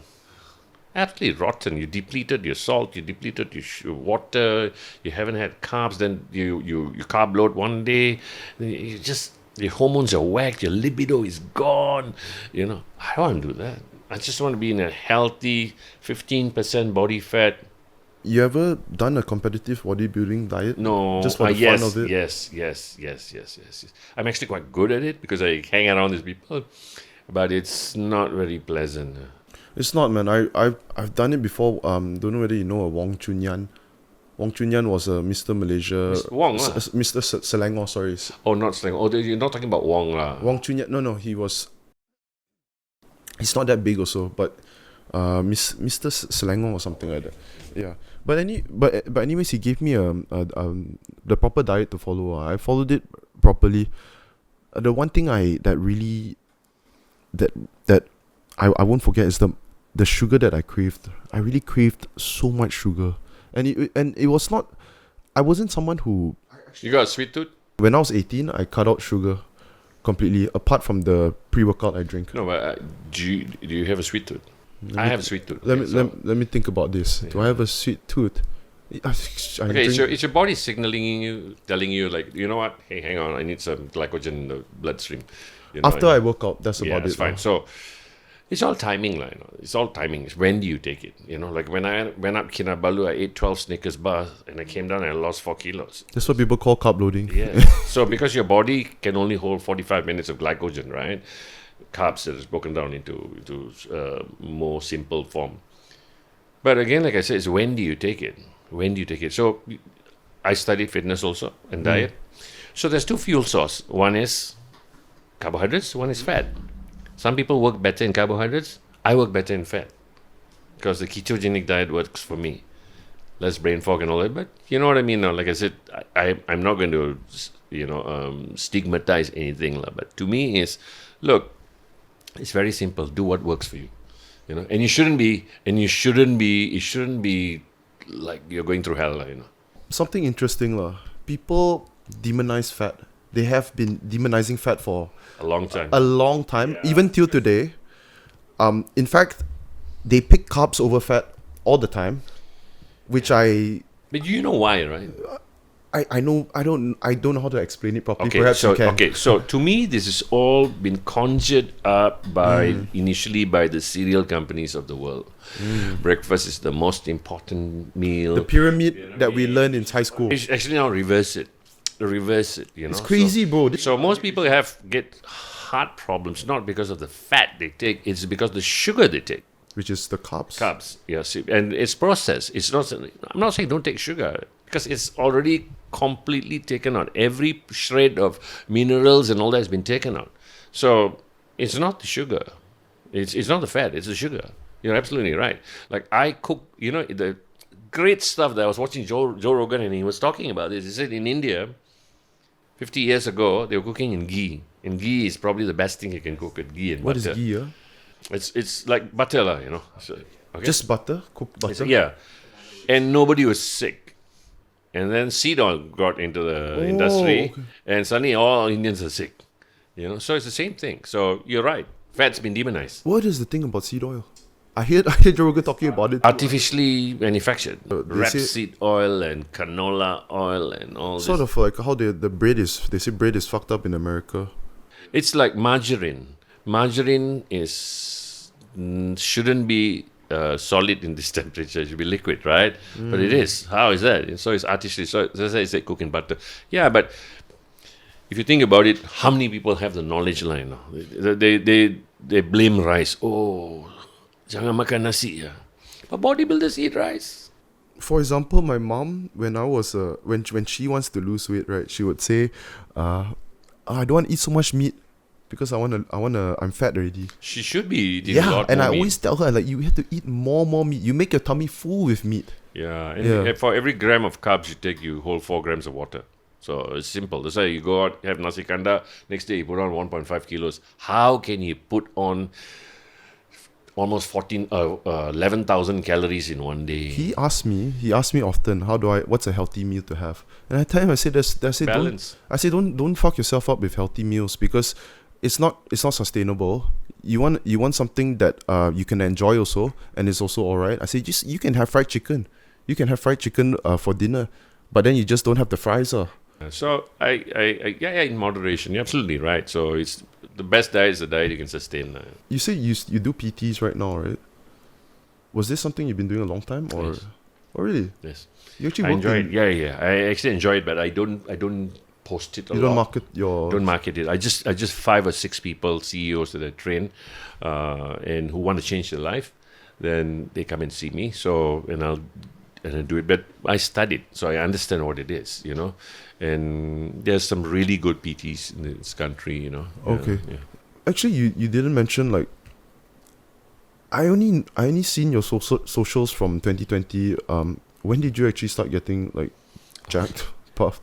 Absolutely rotten. You depleted your salt, you depleted your water, you haven't had carbs, then you carb load one day, your hormones are whacked, your libido is gone. I don't want to do that. I just want to be in a healthy 15% body fat. You ever done a competitive bodybuilding diet? No. Just for the fun of it? Yes. I'm actually quite good at it because I hang around these people, but it's not very pleasant. It's not, man. I've done it before. Don't know whether you know Wong Chun Yan. Wong Chun Yan was a Mr. Malaysia. Mr. Wong lah. Mr. Selangor, sorry. Oh, not Selangor. Oh, you're not talking about Wong lah. Wong Chun Yan. No, he was. He's not that big also, but Mr. Selangor or something like that. Yeah. But anyways, he gave me the proper diet to follow. I followed it properly. The one thing I won't forget is the sugar that I craved. I really craved so much sugar, and it was not. I wasn't someone who. You got a sweet tooth? When I was 18, I cut out sugar completely. Apart from the pre-workout I drink. No, but do you have a sweet tooth? I have a sweet tooth. Let me think about this. Yeah. Do I have a sweet tooth? It's your body signaling you, telling you, like, you know what? Hey, hang on, I need some glycogen in the bloodstream. After I work out, that's about it. That's fine. So it's all timing, like, it's all timing. It's when do you take it? Like when I went up Kinabalu, I ate 12 Snickers bars, and I came down and I lost 4 kilos. That's what people call carb loading. Yeah. So because your body can only hold 45 minutes of glycogen, right? Carbs that is broken down into more simple form. But again, like I said, it's when do you take it? When do you take it? So I studied fitness also and diet. So there's 2 fuel sources. One is carbohydrates, one is fat. Some people work better in carbohydrates. I work better in fat because the ketogenic diet works for me. Less brain fog and all that. But you know what I mean now? Like I said, I'm not going to stigmatize anything. But to me look, it's very simple. Do what works for you. And it shouldn't be like you're going through hell. Something interesting. People demonize fat. They have been demonizing fat for a long time. Yeah. Even till today. In fact, they pick carbs over fat all the time, which But you know why, right? I know. I don't know how to explain it properly. Okay, Perhaps you can. So to me, this has all been conjured up initially by the cereal companies of the world. Breakfast is the most important meal. The pyramid that we learned in high school. Actually, now reverse it. It's crazy, bro. So most people get heart problems not because of the fat they take; it's because of the sugar they take, which is the carbs. Yes, and it's processed. It's not. I'm not saying don't take sugar because it's already completely taken out. Every shred of minerals and all that has been taken out. So it's not the sugar. It's not the fat. It's the sugar. You're absolutely right. Like I cook, the great stuff that I was watching Joe Rogan, and he was talking about this. He said in India, 50 years ago, they were cooking in ghee. And ghee is probably the best thing you can cook with ghee and What butter. is ghee? It's like butter, So, okay? Just butter? Cooked butter? Yeah. And nobody was sick. And then seed oil got into the industry, okay. And suddenly all Indians are sick. So it's the same thing. So you're right. Fat's been demonized. What is the thing about seed oil? I heard Joe Rogan talking about it. Artificially manufactured. Rapeseed oil and canola oil and all sort this. of like how the bread is. They say bread is fucked up in America. It's like margarine. Margarine shouldn't be solid in this temperature. It should be liquid, right? But it is. How is that? So it's artificially. So that's why I say cooking butter. Yeah, but if you think about it, how many people have the knowledge line now? They blame rice. Oh, jangan makan nasi. But bodybuilders eat rice. For example, my mom, when I was when she wants to lose weight, right, she would say, I don't want to eat so much meat because I'm fat already. She should be eating a lot more and I meat. always tell her, like, you have to eat more meat. You make your tummy full with meat. Yeah, and for every gram of carbs you take, you hold 4 grams of water. So it's simple. That's why you go out, have nasi kanda, next day you put on 1.5 kilos. How can you put on almost 11,000 calories in one day? He asked me often, what's a healthy meal to have? And I tell him, I say balance. Don't fuck yourself up with healthy meals because it's not sustainable. You want something that you can enjoy also, and it's also alright. I say you can have fried chicken. You can have fried chicken for dinner, but then you just don't have the fries. So I in moderation. You're absolutely right. So it's the best diet is the diet you can sustain. You say you do PTs right now, right? Was this something you've been doing a long time, or? Yes. Oh, really? Yes. You actually I enjoy it. Yeah. I actually enjoy it, but I don't post it a lot. You don't market your. Don't market it. I just 5 or 6 people, CEOs that I train, and who want to change their life. then they come and see me. So and I do it. But I studied, so I understand what it is, And there's some really good PTs in this country, Okay. Yeah. Actually, you didn't mention like. I only seen your socials from 2020. When did you actually start getting like jacked, puffed?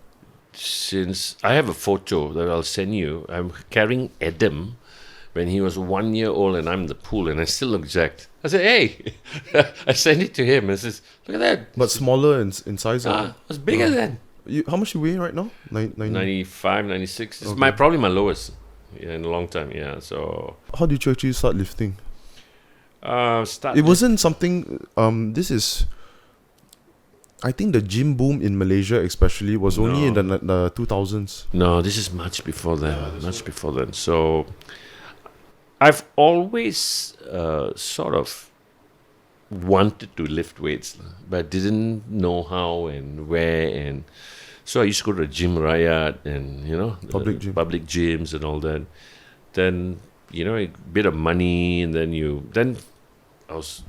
Since I have a photo that I'll send you, I'm carrying Adam when he was 1 year old, and I'm in the pool, and I still look jacked. I said, "Hey," I sent it to him. I says, "Look at that." But smaller in size. I was bigger then. How much you weigh right now? 95, 96. It's Okay. probably my lowest in a long time. Yeah. So How did you actually start lifting? start. It wasn't something. This is. I think the gym boom in Malaysia, especially, was only in the 2000s. No, this is much before then. Much before then. So I've always sort of wanted to lift weights, but didn't know how and where. And so I used to go to the gym riot and public gyms and all that. Then a bit of money, and then I was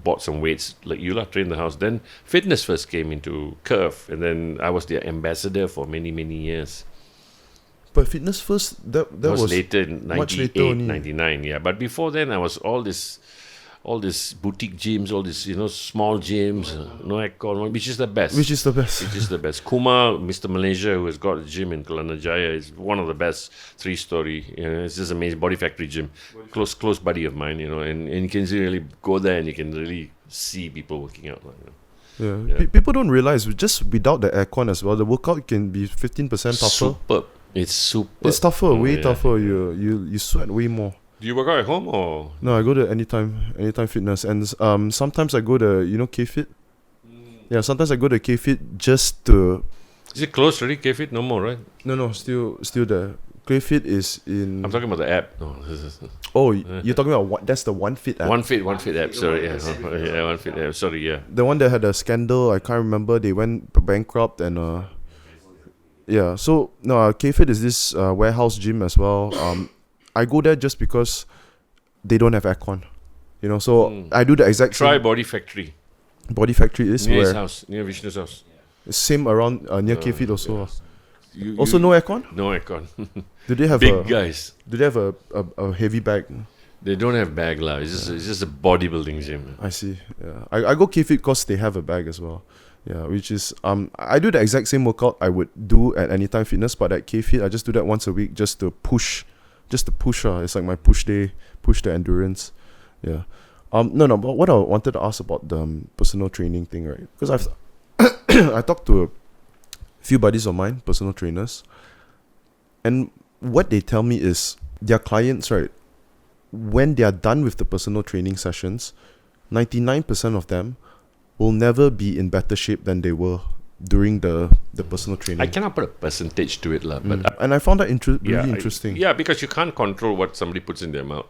bought some weights like you trained the house. Then fitness first came into Curve, and then I was their ambassador for many years. But fitness first, that was later in much 98, later only. 99, yeah. But before then, I was all this boutique gyms, all this small gyms, no aircon, which is the best. Which is the best? Which is the best. Kumar, Mr. Malaysia, who has got a gym in Kelana Jaya, is one of the best 3-story. It's just amazing. Body Factory gym. Close buddy of mine, and you can really go there and you can really see people working out. Yeah. People don't realize, just without the aircon as well, the workout can be 15% tougher. Superb. It's super. It's tougher, way tougher. You sweat way more. Do you work out at home or? No, I go to Anytime Fitness, and sometimes I go to K-Fit. Yeah, sometimes I go to K-Fit just to. Is it closed already? K-Fit no more, right? No, still there. K-Fit is in. I'm talking about the app. No, Oh, you're talking about what? That's the One Fit app. One Fit app. Sorry, yeah, One Fit app. Sorry, yeah. The one that had a scandal. I can't remember. They went bankrupt and. Yeah, so no, K-Fit is this warehouse gym as well. I go there just because they don't have aircon, So I do the exact Try same. Body Factory. Body Factory is Near his where house, near Vishnu's house. same around near K-Fit also. Yeah. Also no aircon. No aircon. Do they have Big guys. Do they have a heavy bag? They don't have bag lah. It's just a bodybuilding gym. I see. Yeah, I go K-Fit because they have a bag as well. Yeah, which is I do the exact same workout I would do at Anytime Fitness, but at K-Fit I just do that once a week just to push. It's like my push day, push the endurance. Yeah. No, but what I wanted to ask about the personal training thing, right? Because I've I talked to a few buddies of mine, personal trainers, and what they tell me is their clients, right, when they are done with the personal training sessions, 99% of them will never be in better shape than they were during the personal training. I cannot put a percentage to it lah, but and I found that really interesting. Yeah, because you can't control what somebody puts in their mouth,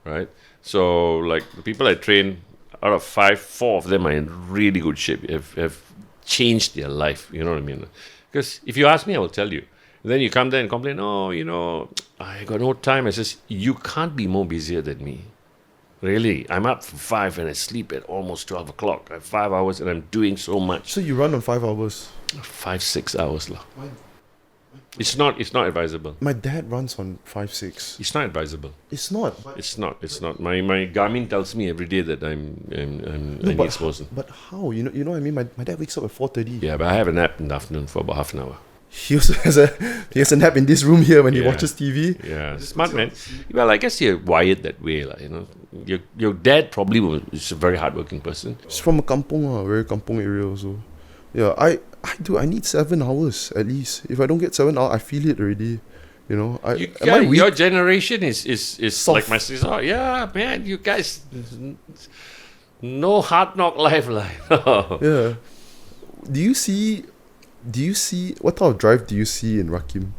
right? So like the people I train, out of 5, 4 of them are in really good shape. Have changed their life. You know what I mean? Because if you ask me, I will tell you. And then you come there and complain, I got no time. I says, you can't be more busier than me. Really, I'm up for 5 and I sleep at almost 12 o'clock. I have 5 hours and I'm doing so much. So you run on 5 hours? 5, 6 hours lah. It's not advisable. My dad runs on 5, 6. It's not advisable. It's not. It's not. My Garmin tells me every day that I need exposure. But how? You know what I mean? My dad wakes up at 4:30. Yeah, but I have a nap in the afternoon for about half an hour. He also has a nap in this room here when he watches TV. Yeah, smart man. Well, I guess you're wired that way, lah. Your dad probably is a very hardworking person. He's from a kampong, very kampong area also. Yeah, I need 7 hours at least. If I don't get 7 hours, I feel it already. Your generation is Soft. like my sister. Yeah, man, you guys, no hard knock life, like. Yeah. Do you see? What type of drive do you see in Rakim?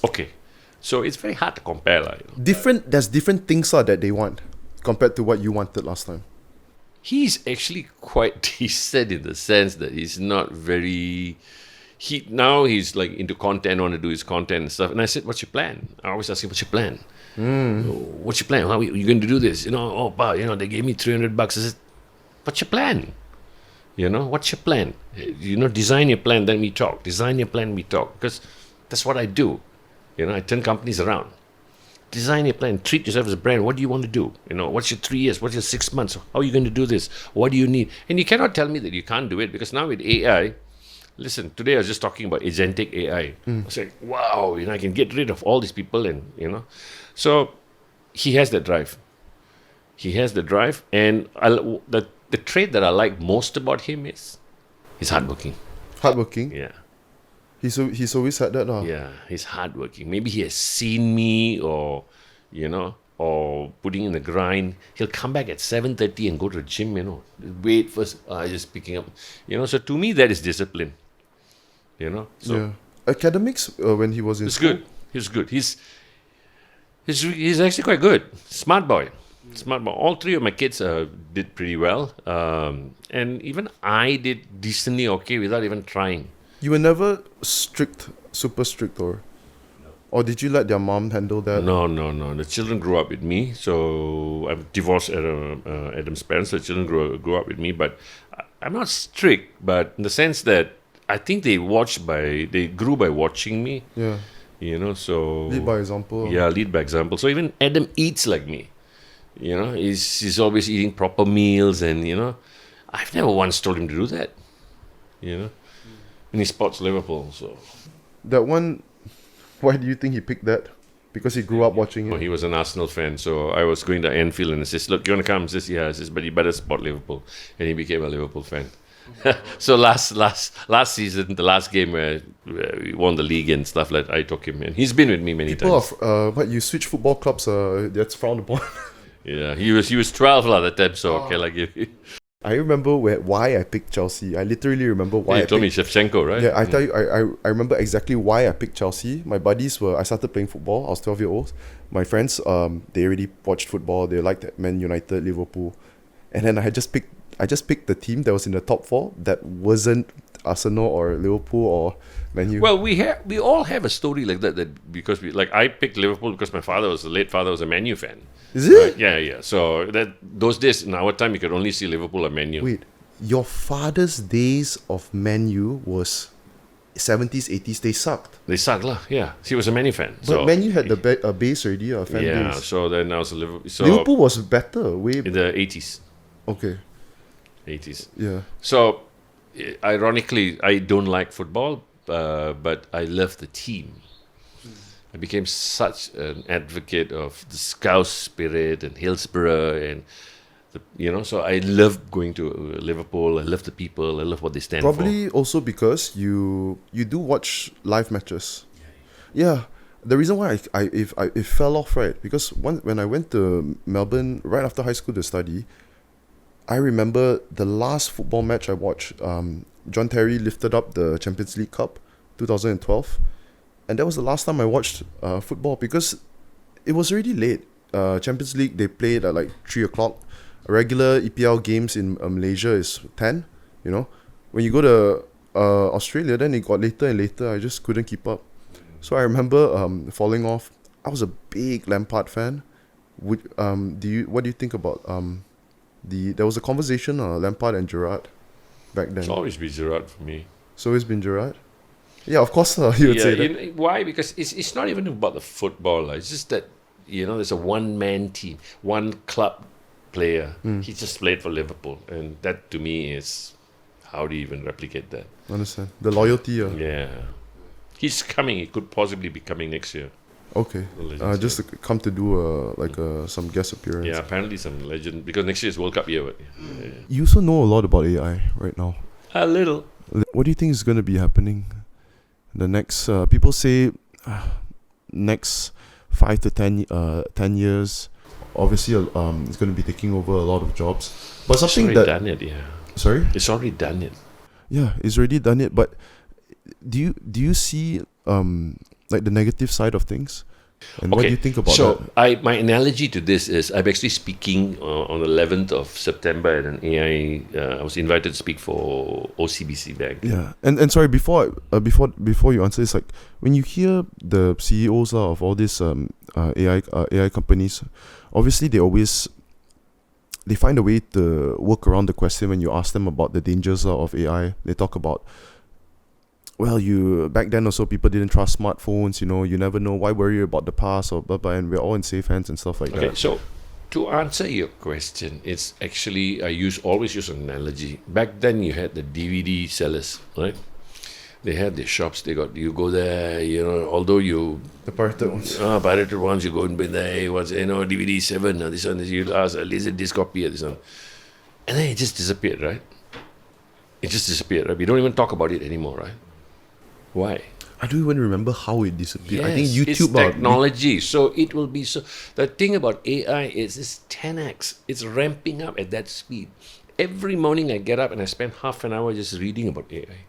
Okay, so it's very hard to compare, like. There's different things that they want compared to what you wanted last time. He's actually quite decent in the sense that he's not very. he's like into content, want to do his content and stuff. And I said, "What's your plan?" I always ask him, "What's your plan? What's your plan? How are you going to do this? Oh, pa, they gave me $300." I said, "What's your plan? What's your plan? Design your plan, then we talk. Design your plan, we talk. Because that's what I do. I turn companies around. Design your plan. Treat yourself as a brand. What do you want to do? What's your 3 years? What's your 6 months? How are you going to do this? What do you need?" And you cannot tell me that you can't do it, because now with AI, listen, today I was just talking about agentic AI. I was like, wow, I can get rid of all these people, and So he has that drive. And the trait that I like most about him is he's hardworking. Hardworking. Yeah. He's always had that. Yeah, he's hardworking. Maybe he has seen me, or putting in the grind. He'll come back at 7:30 and go to the gym. Wait first. Just picking up. So to me that is discipline. So yeah. Academics when he was in it's school. good. He's good. He's actually quite good. Smart boy. All 3 of my kids did pretty well, and even I did decently okay without even trying. You were never super strict, or did you let their mom handle that? No. The children grew up with me. So I'm divorced Adam's parents. So the children grew up with me. But I'm not strict, but in the sense that I think they grew by watching me. Yeah. So Lead by example. Yeah, lead by example. So even Adam eats like me. He's always eating proper meals, and I've never once told him to do that. And he supports Liverpool, so. That one, why do you think he picked that? Because he grew up watching it? He was an Arsenal fan, so I was going to Anfield and I said, "Look, you want to come?" He says, "Yeah." I says, "But you better support Liverpool." And he became a Liverpool fan. So last season, the last game where we won the league and stuff like that, I took him, and he's been with me many times. But you switch football clubs, that's frowned upon. Yeah, he was 12 at that time, so okay, like you. I remember why I picked Chelsea. I literally remember why. You told me Shevchenko, right? Yeah, I tell you, I remember exactly why I picked Chelsea. My buddies I started playing football. I was 12 years old. My friends, they already watched football. They liked Man United, Liverpool, and then I just picked the team that was in the top 4 that wasn't Arsenal or Liverpool or Man U. Well, we all have a story like that because I picked Liverpool because my late father was a Man U fan. Is it? Right? Yeah. So those days in our time, you could only see Liverpool or Man U. Wait, your father's days of Man U was 70s, 80s. They sucked. They sucked, lah. Yeah, he was a Man U fan. But Man U had a base already, a fan base. Yeah. So then I was a Liverpool. So Liverpool was better, in the 80s. Okay. 80s. Yeah. So, ironically, I don't like football, but I love the team. I became such an advocate of the Scouse spirit and Hillsborough, and so I love going to Liverpool. I love the people. I love what they stand for. Probably also because you do watch live matches. Yeah. The reason why it fell off, right? Because when I went to Melbourne right after high school to study, I remember the last football match I watched. John Terry lifted up the Champions League Cup, 2012, and that was the last time I watched football because it was already late. Champions League, they played at like 3 o'clock. Regular EPL games in Malaysia is 10. When you go to Australia, then it got later and later. I just couldn't keep up. So I remember falling off. I was a big Lampard fan. What do you think about there was a conversation Lampard and Gerrard back then? It's always been Gerrard for me. It's always been Gerrard? Yeah, of course you would say that. Why? Because it's not even about the football. It's just that, there's a one-man team, one club player. He just played for Liverpool. And that, to me, is how do you even replicate that? Understand. The loyalty. Yeah. He's coming. He could possibly be coming next year. Okay. Just to come to do some guest appearance. Yeah, apparently some legend. Because next year is World Cup year. But, yeah. You also know a lot about AI right now. A little. What do you think is going to be happening? The next, people say, next 5 to 10 years, obviously it's going to be taking over a lot of jobs. But something it's already done it, yeah. Sorry? It's already done it. Yeah, it's already done it. But do you see like the negative side of things? And what do you think about so that? my analogy to this is I'm actually speaking on the 11th of September at an AI. I was invited to speak for OCBC Bank. Yeah, and sorry, before you answer, it's like when you hear the CEOs of all these AI companies, obviously they find a way to work around the question when you ask them about the dangers of AI. They talk about, well, you back then also people didn't trust smartphones. You never know, why worry about the past or blah blah, and we're all in safe hands and stuff like that. Okay, so to answer your question, it's actually always use an analogy. Back then, you had the DVD sellers, right? They had their shops. You go there. Although The pirated ones. pirated ones, you go and buy there. What's DVD 7? This one. You ask a laserdisc copy of this one, and then it just disappeared, right? It just disappeared, right? We don't even talk about it anymore, right? Why? I don't even remember how it disappeared. Yes, I think YouTube it's technology. So it will be so. The thing about AI is it's 10x. It's ramping up at that speed. Every morning I get up and I spend half an hour just reading about AI.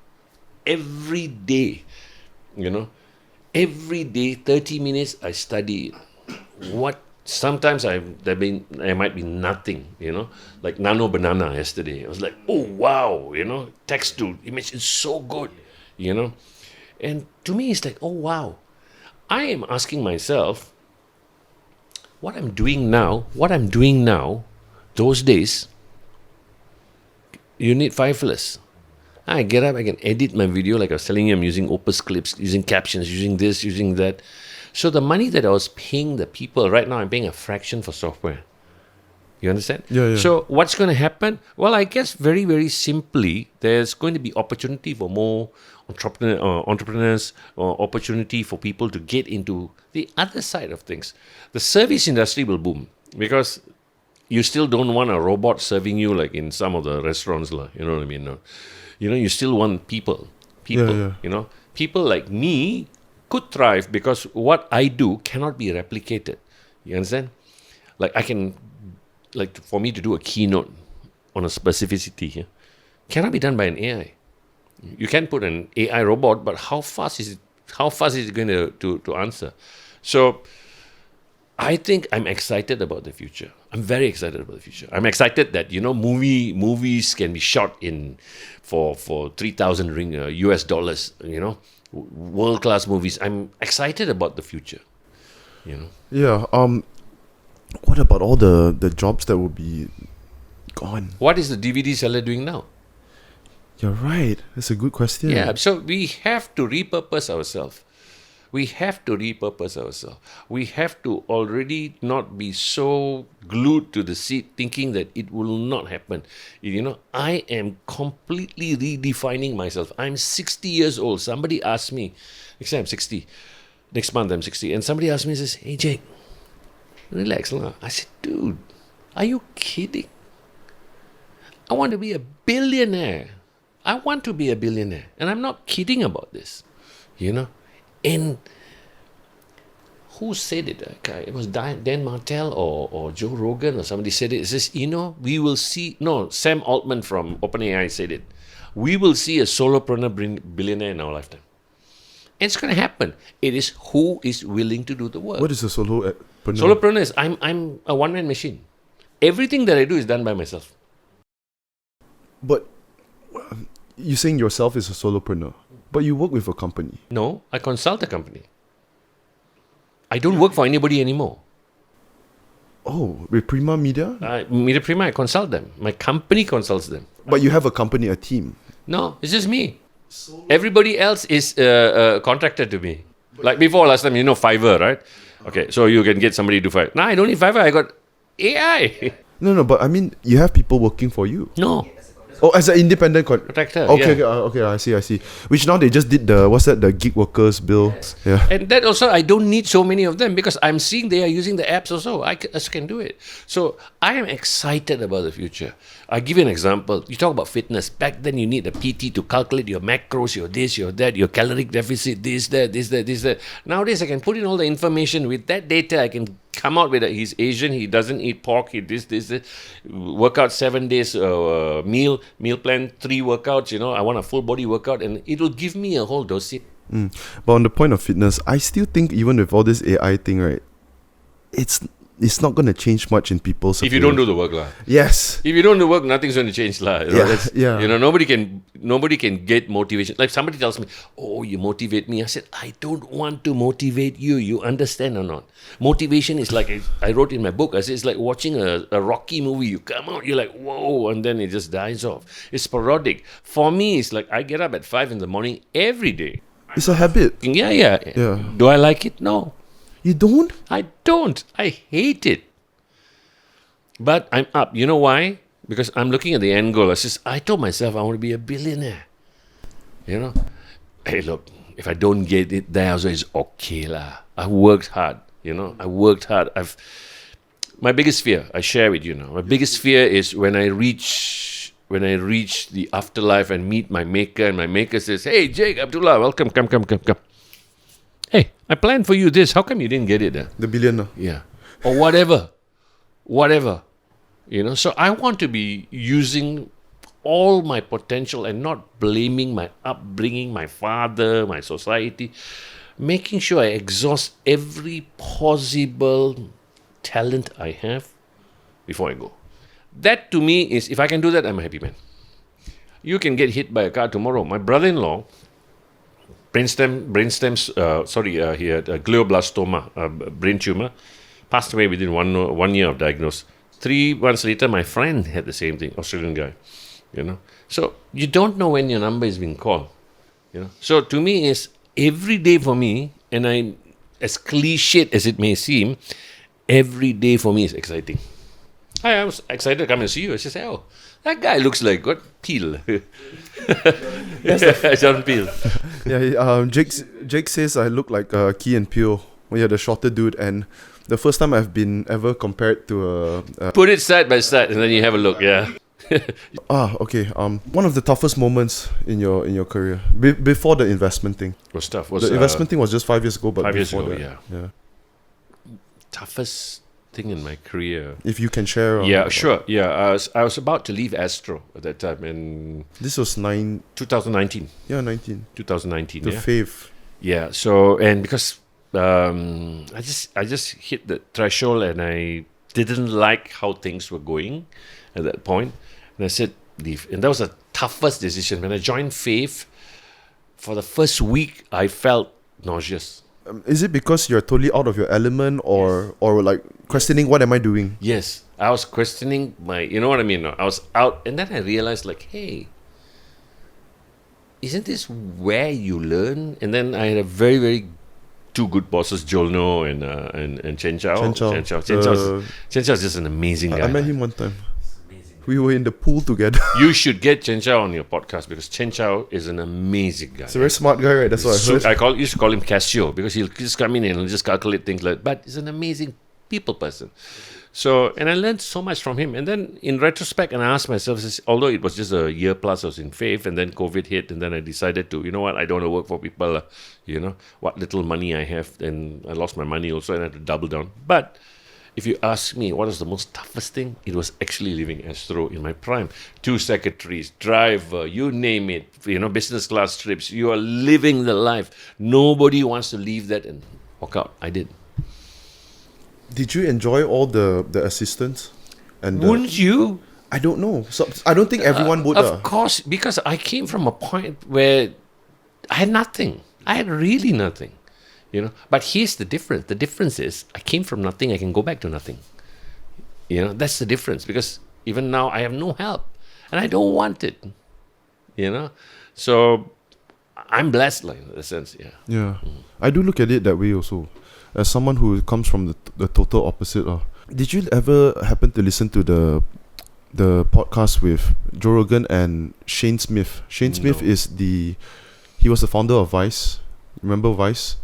Every day, every day, 30 minutes I study it. Sometimes there might be nothing, like nano banana yesterday. I was like, oh wow, text to image is so good, And to me, it's like, oh, wow. I am asking myself, what I'm doing now, those days, you need 5 less. I get up, I can edit my video, like I was telling you, I'm using Opus clips, using captions, using this, using that. So the money that I was paying the people, right now I'm paying a fraction for software. You understand? Yeah. So what's going to happen? Well, I guess very, very simply, there's going to be opportunity for more entrepreneurs, or opportunity for people to get into the other side of things. The service industry will boom because you still don't want a robot serving you like in some of the restaurants, you know what I mean? No. You still want people. Yeah. People like me could thrive because what I do cannot be replicated. You understand? For me to do a keynote on a specificity here, cannot be done by an AI. You can put an AI robot, but how fast is it going to answer? So I think I'm excited about the future. I'm very excited about the future. I'm excited that movies can be shot for 3,000 US dollars. World class movies. I'm excited about the future. Yeah. What about all the jobs that will be gone? What is the DVD seller doing now? You're right. That's a good question. Yeah, so we have to repurpose ourselves. We have to already not be so glued to the seat thinking that it will not happen. I am completely redefining myself. I'm 60 years old. Somebody asked me, next time I'm 60, next month I'm 60, and somebody asked me, says, hey Jake, relax lah. I said, dude, are you kidding? I want to be a billionaire. And I'm not kidding about this, And who said it? It was Dan Martell or Joe Rogan or somebody said it. It says, we will see. No, Sam Altman from OpenAI said it. We will see a solopreneur billionaire in our lifetime. And it's going to happen. It is who is willing to do the work. What is a solopreneur? Solopreneur is I'm a one-man machine. Everything that I do is done by myself. But you're saying yourself is a solopreneur, but you work with a company. No, I consult a company. I don't work for anybody anymore. Oh, with Prima Media? Media Prima, I consult them. My company consults them. But you have a company, a team. No, it's just me. Everybody else is contracted to me. Like before, last time, Fiverr, right? Okay, so you can get somebody to do Fiverr. Now I don't need Fiverr, I got AI. No, but I mean, you have people working for you. No. Oh, as an independent contractor. Okay, Okay, I see. Which now they just did the gig workers bill. Yes. Yeah. And that also, I don't need so many of them because I'm seeing they are using the apps also. I can do it. So I am excited about the future. I give you an example. You talk about fitness. Back then, you need a PT to calculate your macros, your this, your that, your caloric deficit, this, that. Nowadays, I can put in all the information. With that data, I can come out with he's Asian, he doesn't eat pork, he this. Workout 7 days, meal plan, 3 workouts, I want a full body workout, and it will give me a whole dossier. But on the point of fitness, I still think even with all this AI thing, right, it's not going to change much in people's If you don't do the work, lah. Yes. If you don't do work, nothing's going to change, lah. Yeah. Nobody can get motivation. Like somebody tells me, "Oh, you motivate me." I said, "I don't want to motivate you. You understand or not? Motivation is like I wrote in my book. I said it's like watching a Rocky movie. You come out, you're like, whoa, and then it just dies off. It's sporadic. For me, it's like I get up at 5 in the morning every day. It's a habit. Yeah. Do I like it? No. You don't? I don't. I hate it. But I'm up. You know why? Because I'm looking at the end goal. I told myself I want to be a billionaire. Hey, look, if I don't get it, that also is okay lah. I worked hard. I worked hard. My biggest fear, I share with you now. My biggest fear is when I reach the afterlife and meet my maker, and my maker says, "Hey, Jake, Abdullah, welcome, come. Hey, I planned for you this. How come you didn't get it?" The billionaire. Yeah. Or whatever. So I want to be using all my potential and not blaming my upbringing, my father, my society. Making sure I exhaust every possible talent I have before I go. That to me is, if I can do that, I'm a happy man. You can get hit by a car tomorrow. My brother-in-law, he had a glioblastoma, brain tumor, passed away within 1 year of diagnosis. 3 months later, my friend had the same thing, Australian guy, So you don't know when your number is being called, So to me, it's every day for me, and as cliched as it may seem, every day for me is exciting. I was excited to come and see you. I just say, "Oh, that guy looks like what? Peel." John Peel. Yeah, Jake says I look like Key and Peele. Well, yeah, the shorter dude, and the first time I've been ever compared to a Put it side by side, and then you have a look. Yeah. Okay. One of the toughest moments in your career before the investment thing. Was tough. The investment thing was just 5 years ago, but 5 years before ago, that, yeah. Toughest thing in my career. If you can share. Sure. Yeah, I was about to leave ASTRO at that time, and this was 2019. Yeah, 19. 2019. The fave. Yeah. So, and because I just hit the threshold, and I didn't like how things were going at that point, and I said leave. And that was the toughest decision. When I joined Fave, for the first week, I felt nauseous. Is it because you're totally out of your element, or like questioning what am I doing? Yes, I was questioning you know what I mean? I was out, and then I realized, like, hey, isn't this where you learn? And then I had a very, very two good bosses, Jolno and Chen Chao. Chen Chao is just an amazing guy. I met him one time. We were in the pool together. You should get Chen Chao on your podcast, because Chen Chao is an amazing guy. He's a very smart guy, right? That's what I heard. I used to call him Casio, because he'll just come in and he'll just calculate things like that. But he's an amazing people person. So, and I learned so much from him. And then in retrospect, and I asked myself, although it was just a year plus I was in Faith, and then COVID hit, and then I decided to, I don't want to work for people, what little money I have, and I lost my money also, and I had to double down. But if you ask me what was the most toughest thing, it was actually leaving ASTRO in my prime. 2 secretaries, driver, you name it, business class trips. You are living the life. Nobody wants to leave that and walk out. I did. Did you enjoy all the assistants? And wouldn't you? I don't know. So I don't think everyone would. Of course, because I came from a point where I had nothing. I had really nothing. But here's the difference. The difference is I came from nothing. I can go back to nothing. That's the difference, because even now I have no help, and I don't want it. So I'm blessed, like, in a sense. Yeah. I do look at it that way also, as someone who comes from the total opposite. Did you ever happen to listen to the podcast with Joe Rogan and Shane Smith? Shane Smith he was the founder of Vice. Remember Vice?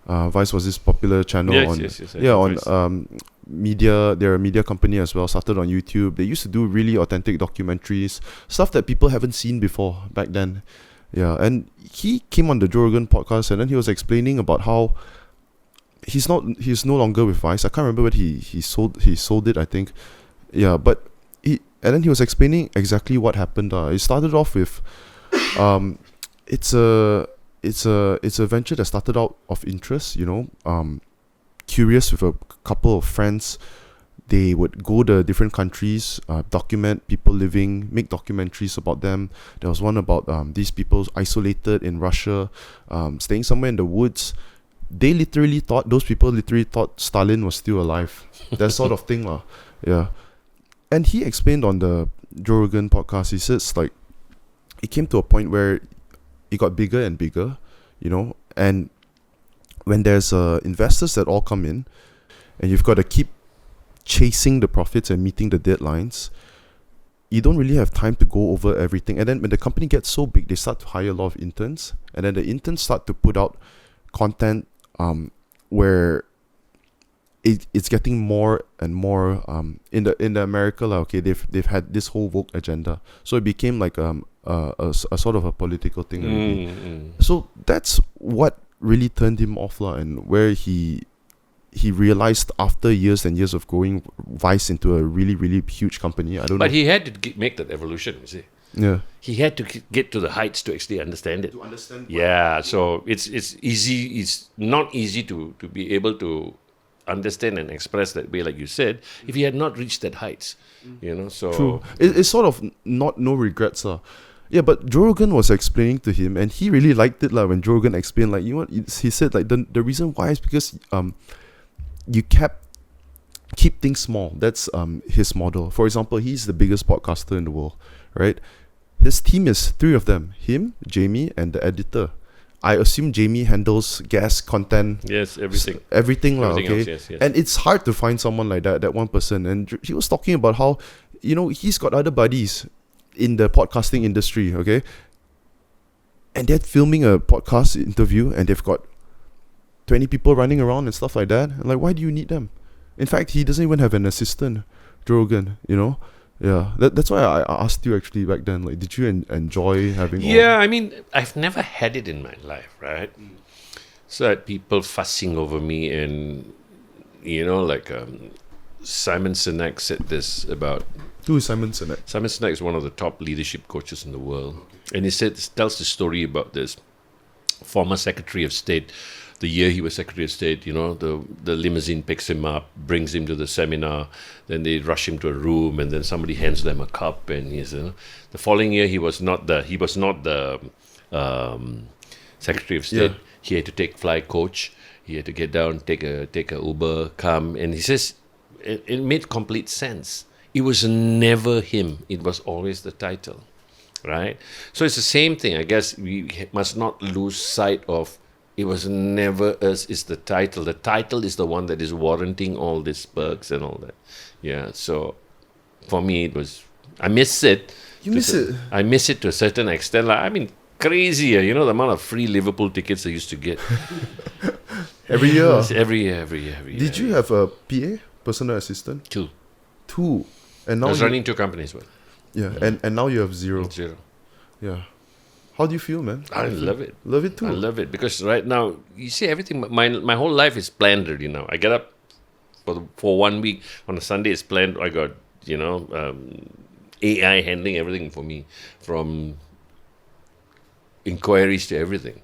Vice was this popular channel on media. They're a media company as well, started on YouTube. They used to do really authentic documentaries, stuff that people haven't seen before back then. Yeah, and he came on the Joe Rogan podcast, and then he was explaining about how he's no longer with Vice. I can't remember what he sold it, I think. Yeah, but then he was explaining exactly what happened. It started off with it's it's a venture that started out of interest, curious with a couple of friends. They would go to different countries, document people living, make documentaries about them. There was one about these people isolated in Russia, staying somewhere in the woods. Those people literally thought Stalin was still alive. That sort of thing. Yeah. And he explained on the Joe Rogan podcast, he says, like, it came to a point where it got bigger and bigger, and when there's investors that all come in, and you've got to keep chasing the profits and meeting the deadlines, you don't really have time to go over everything. And then when the company gets so big, they start to hire a lot of interns, and then the interns start to put out content where it's getting more and more in the America, okay, they've had this whole woke agenda, so it became like a sort of a political thing already. So that's what really turned him off, and where he realized after years and years of growing Vice into a really, really huge company. But he had to make that evolution, you see. Yeah. He had to get to the heights to actually understand it. Yeah, so it's easy. It's not easy to be able to understand and express that way, like you said, if he had not reached that heights, so... True. It's sort of no regrets, Yeah, but Joe Rogan was explaining to him, and he really liked it, when Joe Rogan explained, he said, the reason why is because you keep things small. That's his model. For example, he's the biggest podcaster in the world, right? His team is 3 of them: him, Jamie, and the editor. I assume Jamie handles guest content. Yes, everything. Everything okay? Else, yes. And it's hard to find someone like that one person. And he was talking about how, he's got other buddies in the podcasting industry, okay? And they're filming a podcast interview, and they've got 20 people running around and stuff like that. And why do you need them? In fact, he doesn't even have an assistant, Joe Rogan, Yeah, that's why I asked you actually back then, did you enjoy having Yeah, I mean, I've never had it in my life, right? So I had people fussing over me, and, Simon Sinek said this about... Who is Simon Sinek? Simon Sinek is one of the top leadership coaches in the world. And he tells the story about this former Secretary of State. The year he was Secretary of State, the limousine picks him up, brings him to the seminar, then they rush him to a room, and then somebody hands them a cup, and the following year he was not the Secretary of State. Yeah. He had to take fly coach. He had to get down, take a Uber, come, and he says it made complete sense. It was never him. It was always the title, right? So it's the same thing. I guess we must not lose sight of. It was never us, it's the title. The title is the one that is warranting all these perks and all that. Yeah, so for me, I miss it. You miss it? I miss it to a certain extent. Crazy, the amount of free Liverpool tickets I used to get. Every year? Every year. Did you have a PA, personal assistant? 2. And now I was running 2 companies. Yeah, and now you have 0. 0. Yeah. How do you feel, man? I love it. Love it too. I love it because right now, you see, everything. My whole life is planned already now. I get up for 1 week. On a Sunday, it's planned. I got AI handling everything for me, from inquiries to everything.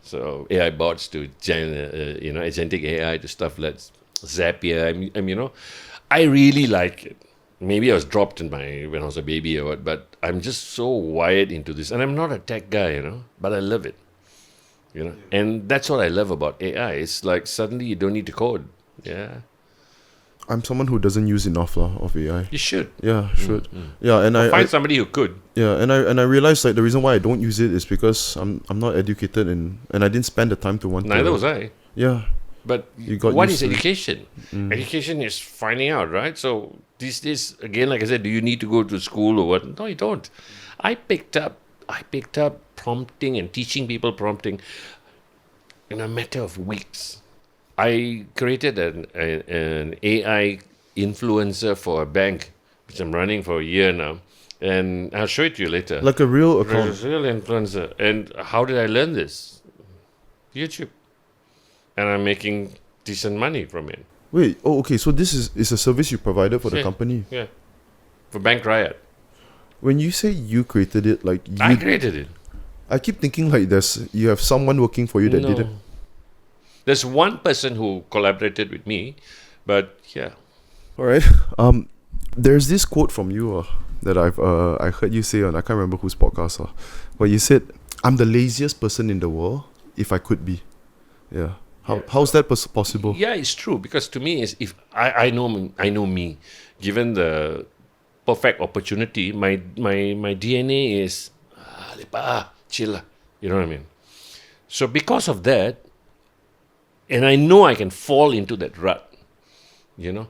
So AI bots to agentic AI to stuff like Zapier. I really like it. Maybe I was dropped when I was a baby or what, but I'm just so wired into this. And I'm not a tech guy, but I love it. And that's what I love about AI. It's like suddenly you don't need to code. Yeah. I'm someone who doesn't use enough of AI. You should. Yeah, should. Yeah, and I find somebody who could. Yeah, and I realized the reason why I don't use it is because I'm not educated and I didn't spend the time to want to. Neither was I. Yeah. But what is education? Education is finding out, right? So these days, again, like I said, do you need to go to school or what? No, you don't. I picked up prompting and teaching people prompting in a matter of weeks. I created an AI influencer for a bank, which I'm running for a year now. And I'll show it to you later. Like a real account? A real influencer. And how did I learn this? YouTube. And I'm making decent money from it. Wait, okay, so this is a service you provided for the company? Yeah. For Bank Riot. When you say you created it, I created it. I keep thinking like you have someone working for you that No. didn't. There's one person who collaborated with me, but yeah. All right. There's this quote from you that I heard you say on, I can't remember whose podcast, where you said, "I'm the laziest person in the world if I could be." Yeah. How's that possible? Yeah, it's true, because to me, is if I know me, given the perfect opportunity, my DNA is lepak, chill lah. You know what I mean? So because of that, and I know I can fall into that rut, you know.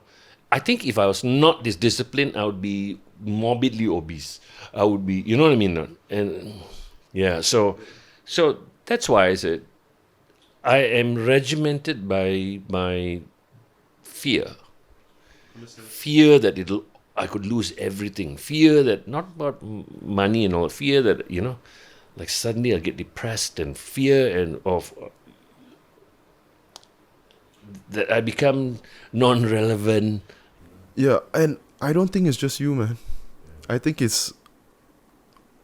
I think if I was not this disciplined, I would be morbidly obese. I would be, you know what I mean? And yeah, so that's why I said I am regimented by my fear. Fear that I could lose everything. Fear that, not about money and all, fear that, you know, like suddenly I'll get depressed, and fear and of that I become non-relevant. Yeah, and I don't think it's just you, man. I think it's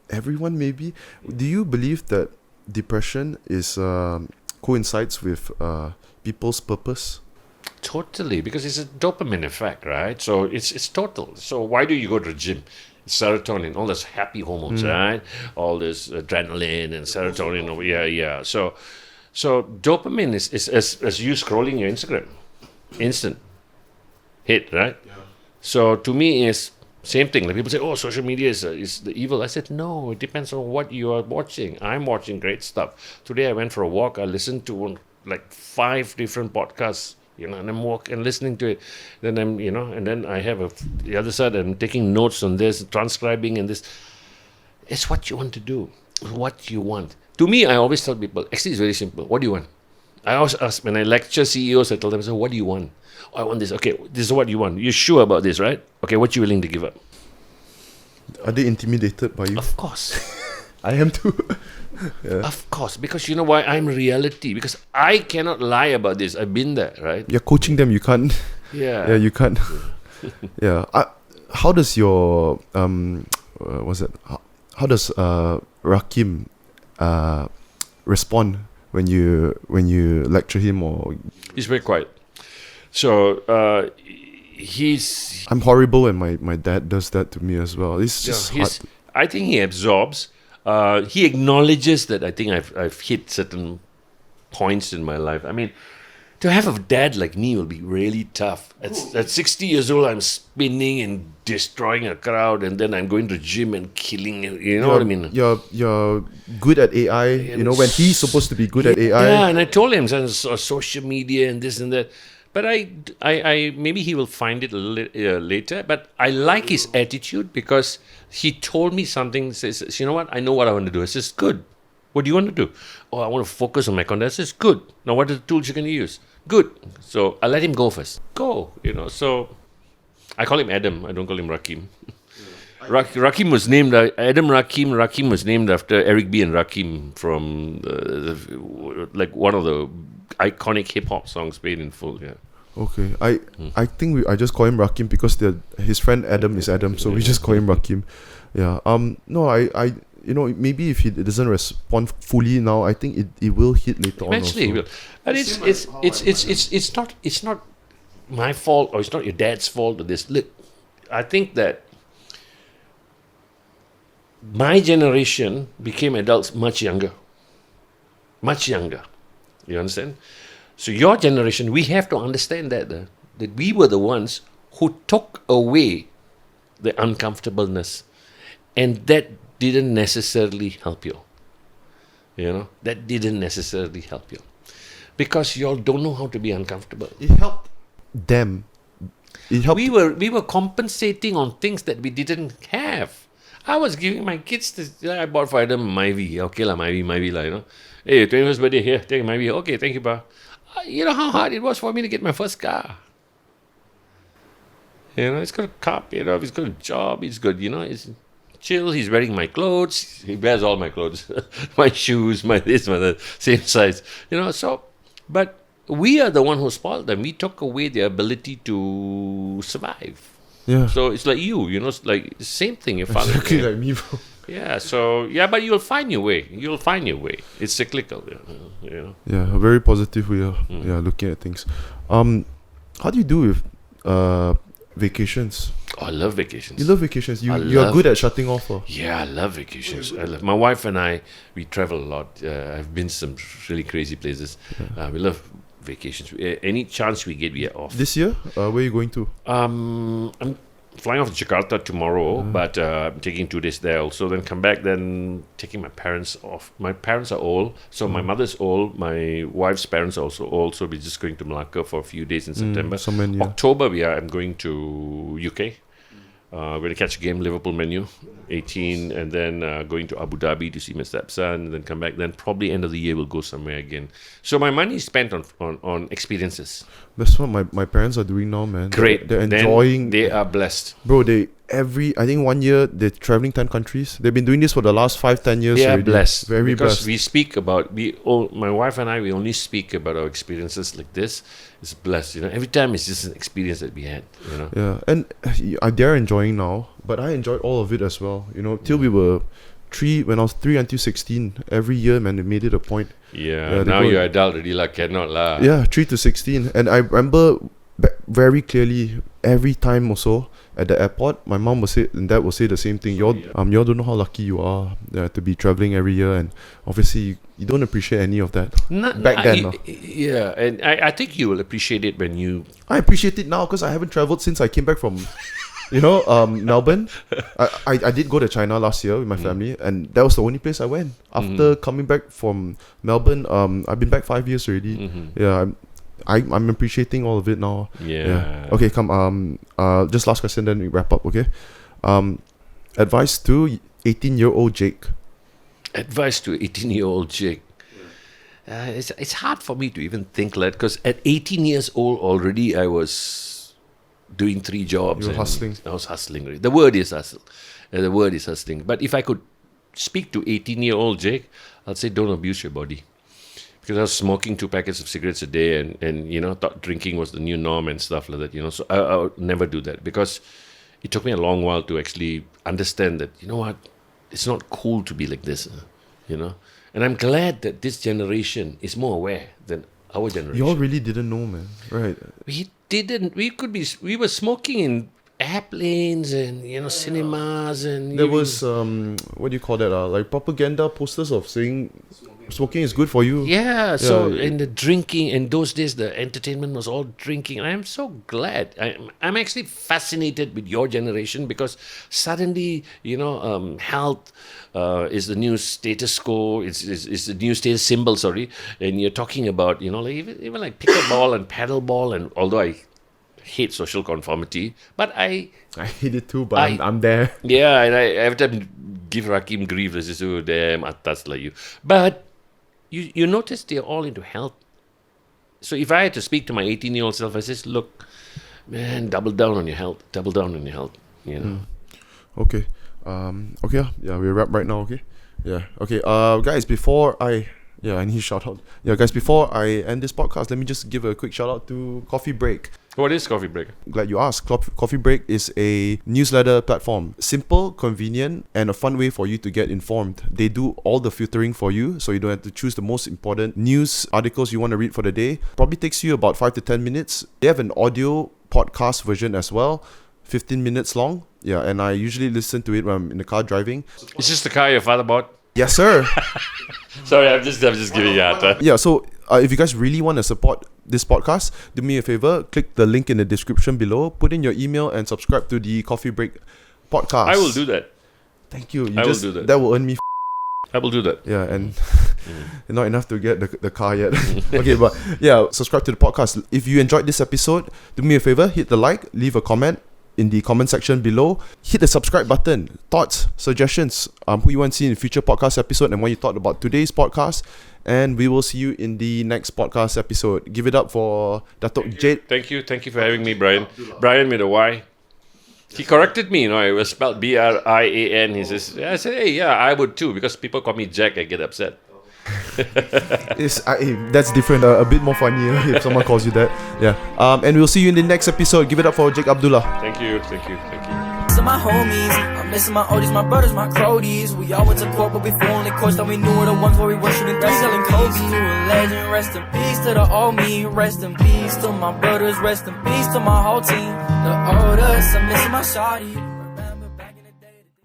everyone, maybe. Do you believe that depression is coincides with people's purpose? Totally, because it's a dopamine effect, right? So it's total. So why do you go to the gym? Serotonin, all those happy hormones, right? All this adrenaline and serotonin. Yeah. So dopamine is as you scrolling your Instagram, instant hit, right? Yeah. So to me, is same thing. Like people say, "Oh, social media is the evil." I said, "No, it depends on what you are watching." I'm watching great stuff. Today I went for a walk. I listened to like 5 different podcasts. You know, and I'm walking and listening to it. Then I'm, you know, and then I have the other side. I'm taking notes on this, transcribing, and this. It's what you want to do. What you want. To me, I always tell people, actually, it's very simple. What do you want? I always ask, when I lecture CEOs, I tell them, so what do you want? Oh, I want this. Okay, this is what you want. You're sure about this, right? Okay, what you willing to give up? Are they intimidated by you? Of course. I am too. Yeah. Of course, because you know why? I'm reality. Because I cannot lie about this. I've been there, right? You're coaching them. You can't. Yeah. Yeah, you can't. Yeah. How does your what's it? How does Rakim respond when you lecture him? Or he's very quiet. So he's. I'm horrible when my dad does that to me as well. It's just hard. I think he absorbs. He acknowledges that I think I've hit certain points in my life. I mean, to have a dad like me will be really tough. At 60 years old, I'm spinning and destroying a crowd, and then I'm going to the gym and killing it. You know what I mean? You're good at AI. You know, when he's supposed to be good at AI. Yeah, and I told him social media and this and that. But I maybe he will find it later. But I like his attitude, because he told me something. Says, you know what? I know what I want to do. I says, good. What do you want to do? Oh, I want to focus on my content. I says, good. Now, what are the tools you're going to use? Good. So I let him go first. Go. You know. So I call him Adam. I don't call him Rakim. Rakim was named Adam Rakim. Rakim was named after Eric B. and Rakim from like one of the iconic hip hop songs played in full. Yeah. Okay. I think I just call him Rakim because his friend Adam is Adam, so we just call him Rakim. Yeah. No, I you know, maybe if he doesn't respond fully now, I think it will hit later on. Eventually he will. But it's not my fault, or it's not your dad's fault or this. Look, I think that my generation became adults much younger. Much younger. You understand? So your generation, we have to understand that we were the ones who took away the uncomfortableness, and that didn't necessarily help you. You know, that didn't necessarily help you, because you all don't know how to be uncomfortable. It helped them. It helped. We were compensating on things that we didn't have. I was giving my kids this. I bought for them Myvi. Okay lah, Myvi lah. You know, hey, 21st birthday here, take Myvi. Okay, thank you, pa. You know how hard it was for me to get my first car. You know, he's got a car paid off. He's got a job. He's good. You know, he's chill. He's wearing my clothes. He wears all my clothes, my shoes, my this, my that, same size. You know, so, but we are the one who spoiled them. We took away their ability to survive. Yeah. So it's like you know, it's like same thing. Your father. Exactly like me, bro. Yeah, so but you'll find your way. You'll find your way. It's cyclical, you know. Yeah, a very positive way of looking at things. How do you do with vacations? Oh, I love vacations. You love vacations. You're good at shutting off. Yeah, I love vacations. My wife and I, we travel a lot. I've been to some really crazy places. We love vacations. Any chance we get, we are off. This year, where are you going to? I'm flying off to Jakarta tomorrow, but I'm taking 2 days there also. Then come back, then taking my parents off. My parents are old, so my mother's old. My wife's parents are also old, so we're just going to Malacca for a few days in September. October, I'm going to UK. We're going to catch a game, Liverpool menu, 18, and then going to Abu Dhabi to see my stepson, and then come back. Then probably end of the year we'll go somewhere again. So my money is spent on experiences. That's what my parents are doing now, man. Great. They're enjoying. They are blessed. Bro, I think 1 year they're traveling 10 countries. They've been doing this for the last 5-10 years. They are already. blessed. Very because blessed. we speak about my wife and I. We only speak about our experiences like this. It's blessed, you know. Every time it's just an experience that we had, you know. Yeah, and they're enjoying now, but I enjoyed all of it as well. You know, till we were 3, when I was 3 until 16, every year, man, they made it a point. Yeah, now you're adult already, like cannot lah. Yeah, 3 to 16, and I remember very clearly every time also at the airport, my mom will say and dad will say the same thing. Y'all don't know how lucky you are to be traveling every year, and obviously you don't appreciate any of that back then. Yeah, and I think you will appreciate it when you. I appreciate it now because I haven't traveled since I came back from, Melbourne. I did go to China last year with my family, and that was the only place I went. After coming back from Melbourne, I've been back 5 years already. Yeah, I'm appreciating all of it now. Yeah. Okay, come. Just last question, then we wrap up. Okay. Advice to 18-year-old Jake. Advice to 18-year-old Jake. It's hard for me to even think that, because at 18 years old already I was doing 3 jobs. You were hustling. I was hustling. The word is hustle. The word is hustling. But if I could speak to 18-year-old Jake, I'd say don't abuse your body. Because I was smoking 2 packets of cigarettes a day, and thought drinking was the new norm and stuff like that. So I would never do that, because it took me a long while to actually understand that, you know what, it's not cool to be like this, And I'm glad that this generation is more aware than our generation. You all really didn't know, man. Right. We didn't. We were smoking in airplanes and cinemas, and there was what do you call that? Like propaganda posters of saying smoking is good for you. Yeah. So and the drinking, in those days the entertainment was all drinking. And I'm so glad. I'm actually fascinated with your generation, because suddenly health is the new status quo. It's the new status symbol. Sorry, and you're talking about like even like pickleball and paddleball, and although I hate social conformity, but I hate it too, but I'm there. Yeah, and I every time give Rakim grief, this is so damn atas like you. But you notice they're all into health. So if I had to speak to my 18-year-old self, I says, look, man, double down on your health. Double down on your health. Okay. Okay. Yeah, we wrap right now. Okay. Yeah. Okay. Guys, before I need a shout out. Yeah, guys, before I end this podcast, let me just give a quick shout out to Coffee Break. What is Coffee Break? Glad you asked. Coffee Break is a newsletter platform. Simple, convenient, and a fun way for you to get informed. They do all the filtering for you, so you don't have to choose the most important news articles you want to read for the day. Probably takes you about 5 to 10 minutes. They have an audio podcast version as well, 15 minutes long. Yeah, and I usually listen to it when I'm in the car driving. Is this the car your father bought? Yes, sir. Sorry, I'm just giving you a hard time. Yeah, so if you guys really want to support this podcast, do me a favor, click the link in the description below, put in your email, and subscribe to the Coffee Break podcast. I will do that. Thank you. I will do that. That will earn me. I will do that. Yeah, and not enough to get the car yet. Okay, but yeah, subscribe to the podcast. If you enjoyed this episode, do me a favor, hit the like, leave a comment in the comment section below. Hit the subscribe button. Thoughts, suggestions, who you want to see in future podcast episode, and what you thought about today's podcast. And we will see you in the next podcast episode. Give it up for Datuk Jade. Thank you for having me, Brian. Brian with a Y. He corrected me, it was spelled Brian. He says, I said, hey, yeah, I would too, because people call me Jack, I get upset. That's different, a bit more funnier if someone calls you that. Yeah. And we'll see you in the next episode. Give it up for Jake Abdullah. Thank you. my homies. I'm missing my oldies, my brothers, my cronies. We all went to court, but before only courts that we knew were the ones where we were shooting three, selling Kobe. To a legend, rest in peace to the old me. Rest in peace to my brothers, rest in peace to my whole team. The oldest, I'm missing my shawty.